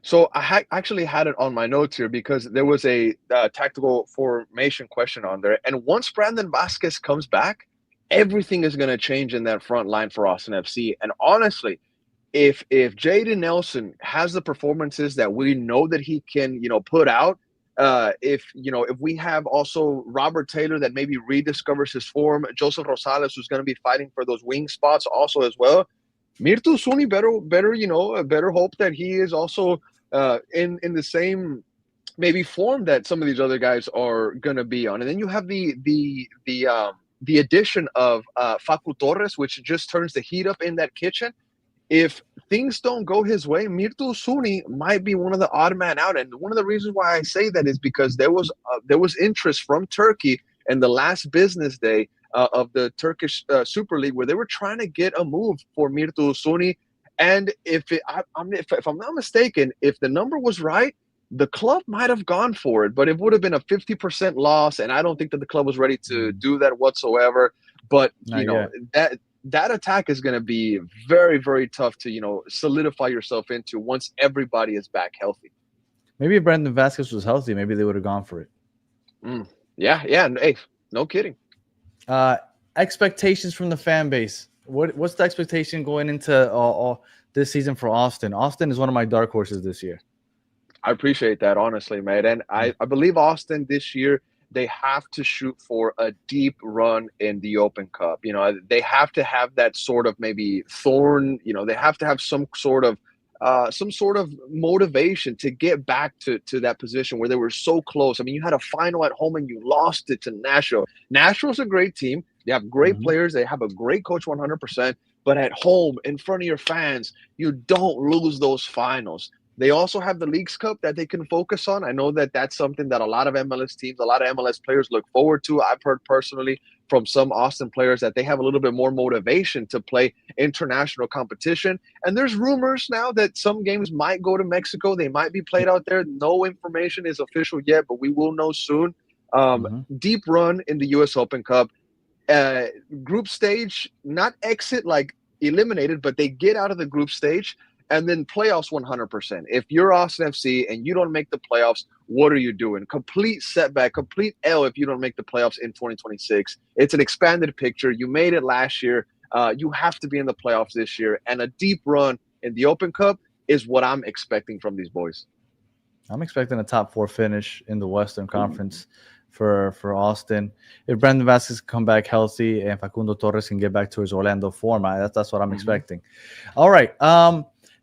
So I actually had it on my notes here because there was a tactical formation question on there. And once Brandon Vasquez comes back, everything is going to change in that front line for Austin FC. And honestly, if Jaden Nelson has the performances that we know that he can, put out, if we have also Robert Taylor that maybe rediscovers his form, Joseph Rosales, who's going to be fighting for those wing spots also as well. Mirtu Suni better hope that he is also in the same maybe form that some of these other guys are going to be on. And then you have the addition of Facu Torres, which just turns the heat up in that kitchen. If things don't go his way, Mirtu Suni might be one of the odd man out. And one of the reasons why I say that is because there was interest from Turkey in the last business day of the Turkish Super League, where they were trying to get a move for Mirtu Suni. And if I'm not mistaken, if the number was right, the club might have gone for it, but it would have been a 50% loss. And I don't think that the club was ready to do that whatsoever. But, that attack is going to be very, very tough to, solidify yourself into once everybody is back healthy. Maybe if Brandon Vasquez was healthy, maybe they would have gone for it. Yeah. Hey, no kidding. Expectations from the fan base. What's the expectation going into this season for Austin? Austin is one of my dark horses this year. I appreciate that, honestly, mate. And I believe Austin this year, they have to shoot for a deep run in the Open Cup. They have to have that sort of maybe thorn. They have to have some sort of motivation to get back to that position where they were so close. I mean, you had a final at home and you lost it to Nashville. Nashville's a great team. They have great players. They have a great coach 100%. But at home, in front of your fans, you don't lose those finals. They also have the Leagues Cup that they can focus on. I know that that's something that a lot of MLS teams, a lot of MLS players look forward to. I've heard personally from some Austin players that they have a little bit more motivation to play international competition. And there's rumors now that some games might go to Mexico. They might be played out there. No information is official yet, but we will know soon. Deep run in the U.S. Open Cup. Group stage, not exit like eliminated, but they get out of the group stage. And then playoffs 100%. If you're Austin FC and you don't make the playoffs, what are you doing? Complete setback, complete L if you don't make the playoffs in 2026. It's an expanded picture. You made it last year. You have to be in the playoffs this year. And a deep run in the Open Cup is what I'm expecting from these boys. I'm expecting a top 4 finish in the Western Conference for Austin. If Brandon Vasquez can come back healthy and Facundo Torres can get back to his Orlando form, that's what I'm expecting. All right.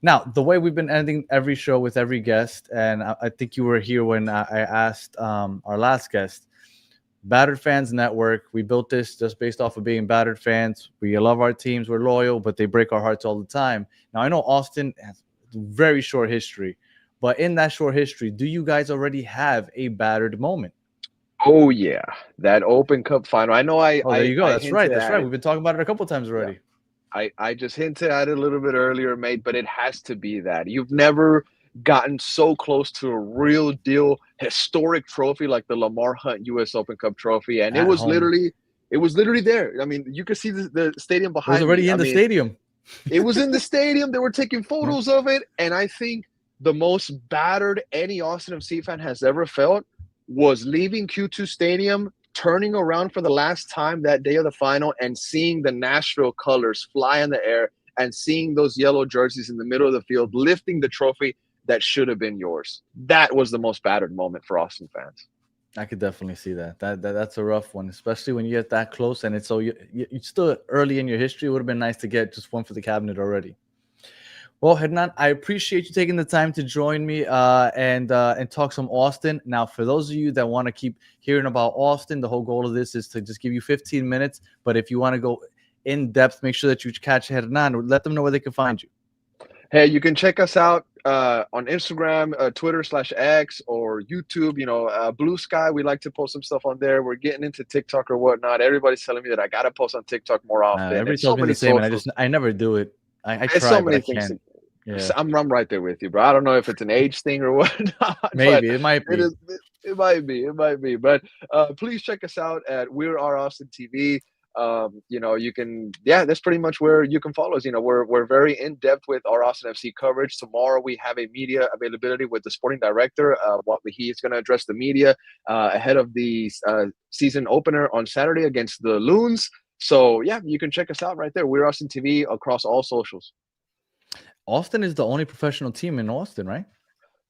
Now, the way we've been ending every show with every guest, and I think you were here when I asked our last guest, Battered Fans Network. We built this just based off of being Battered fans. We love our teams. We're loyal, but they break our hearts all the time. Now, I know Austin has a very short history, but in that short history, do you guys already have a battered moment? Oh, yeah. That Open Cup final. I know there you go. That's right. We've been talking about it a couple times already. Yeah. I just hinted at it a little bit earlier, mate, but it has to be that. You've never gotten so close to a real deal historic trophy like the Lamar Hunt U.S. Open Cup trophy. And it was literally there. I mean, you could see the stadium behind me. It was already in the stadium. It was in the stadium. They were taking photos of it. And I think the most battered any Austin FC fan has ever felt was leaving Q2 Stadium, turning around for the last time that day of the final and seeing the Nashville colors fly in the air and seeing those yellow jerseys in the middle of the field, lifting the trophy that should have been yours. That was the most battered moment for Austin fans. I could definitely see that. That's a rough one, especially when you get that close and it's you're still early in your history. It would have been nice to get just one for the cabinet already. Well, Hernan, I appreciate you taking the time to join me and talk some Austin. Now, for those of you that want to keep hearing about Austin, the whole goal of this is to just give you 15 minutes. But if you want to go in depth, make sure that you catch Hernan. Let them know where they can find you. Hey, you can check us out on Instagram, Twitter/X, or YouTube. Blue Sky. We like to post some stuff on there. We're getting into TikTok or whatnot. Everybody's telling me that I gotta post on TikTok more often. Everybody It's so tells me many the same, and socials. I never do it. I It's so try, but many I things. can't. Yeah, I'm right there with you, bro. I don't know if it's an age thing or whatnot, but maybe it might it be. is. It might be. It might be. But please check us out at We're Our Austin TV. You can. Yeah, that's pretty much where you can follow us. We're very in depth with our Austin FC coverage. Tomorrow we have a media availability with the sporting director. What he's going to address the media ahead of the season opener on Saturday against the Loons. So yeah, you can check us out right there. We're Austin TV across all socials. Austin is the only professional team in Austin, right?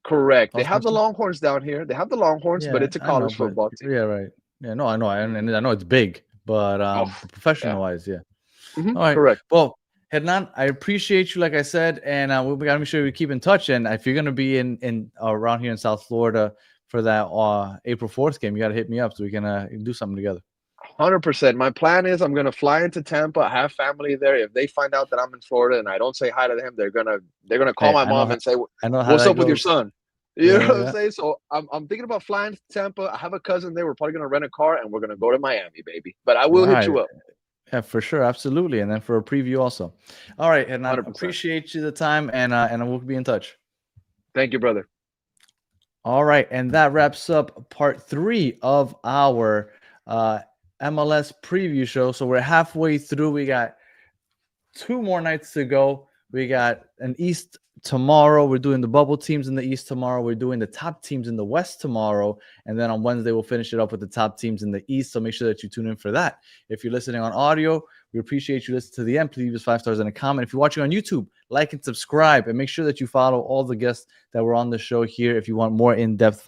Correct. They Austin have the FC? Longhorns down here. They have the Longhorns, but Yeah, it's a I know, college but football team. yeah, right. Yeah, no, I know, and I know it's big, but Oh, professional yeah. wise, yeah. All right. Correct. Well, Hernan, I appreciate you, like I said, and we got to make sure we keep in touch. And if you're gonna be in around here in South Florida for that April 4th game, you got to hit me up so we can do something together. 100%. My plan is I'm gonna fly into Tampa. I have family there. If they find out that I'm in Florida and I don't say hi to them, they're gonna call Hey, my I know mom how- and say, I know how "What's that up with your goes. son?" You know Yeah, what I'm yeah. saying? So I'm thinking about flying to Tampa. I have a cousin there. We're probably gonna rent a car and we're gonna go to Miami, baby. But I will All hit right. you up. Yeah, for sure, absolutely, and then for a preview also. All right, Hernan, 100%. appreciate you the time, and we'll be in touch. Thank you, brother. All right, and that wraps up part 3 of our MLS preview show. So we're halfway through. We got 2 more nights to go. We got an East tomorrow. We're doing the bubble teams in the East tomorrow. We're doing the top teams in the West tomorrow. And then on Wednesday, we'll finish it up with the top teams in the East. So make sure that you tune in for that. If you're listening on audio, we appreciate you listening to the end. Please leave us 5 stars and a comment. If you're watching on YouTube, like and subscribe. And make sure that you follow all the guests that were on the show here if you want more in-depth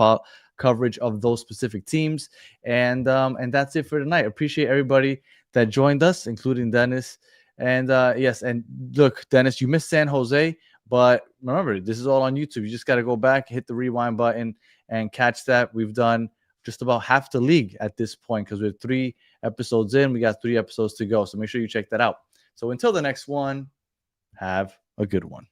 coverage of those specific teams. And that's it for tonight. Appreciate everybody that joined us, including Dennis. And yes, and look, Dennis, you missed San Jose, but remember, this is all on YouTube. You just got to go back, hit the rewind button, and catch that. We've done just about half the league at this point because we're 3 episodes in. We got 3 episodes to go. So make sure you check that out. So until the next one, have a good one.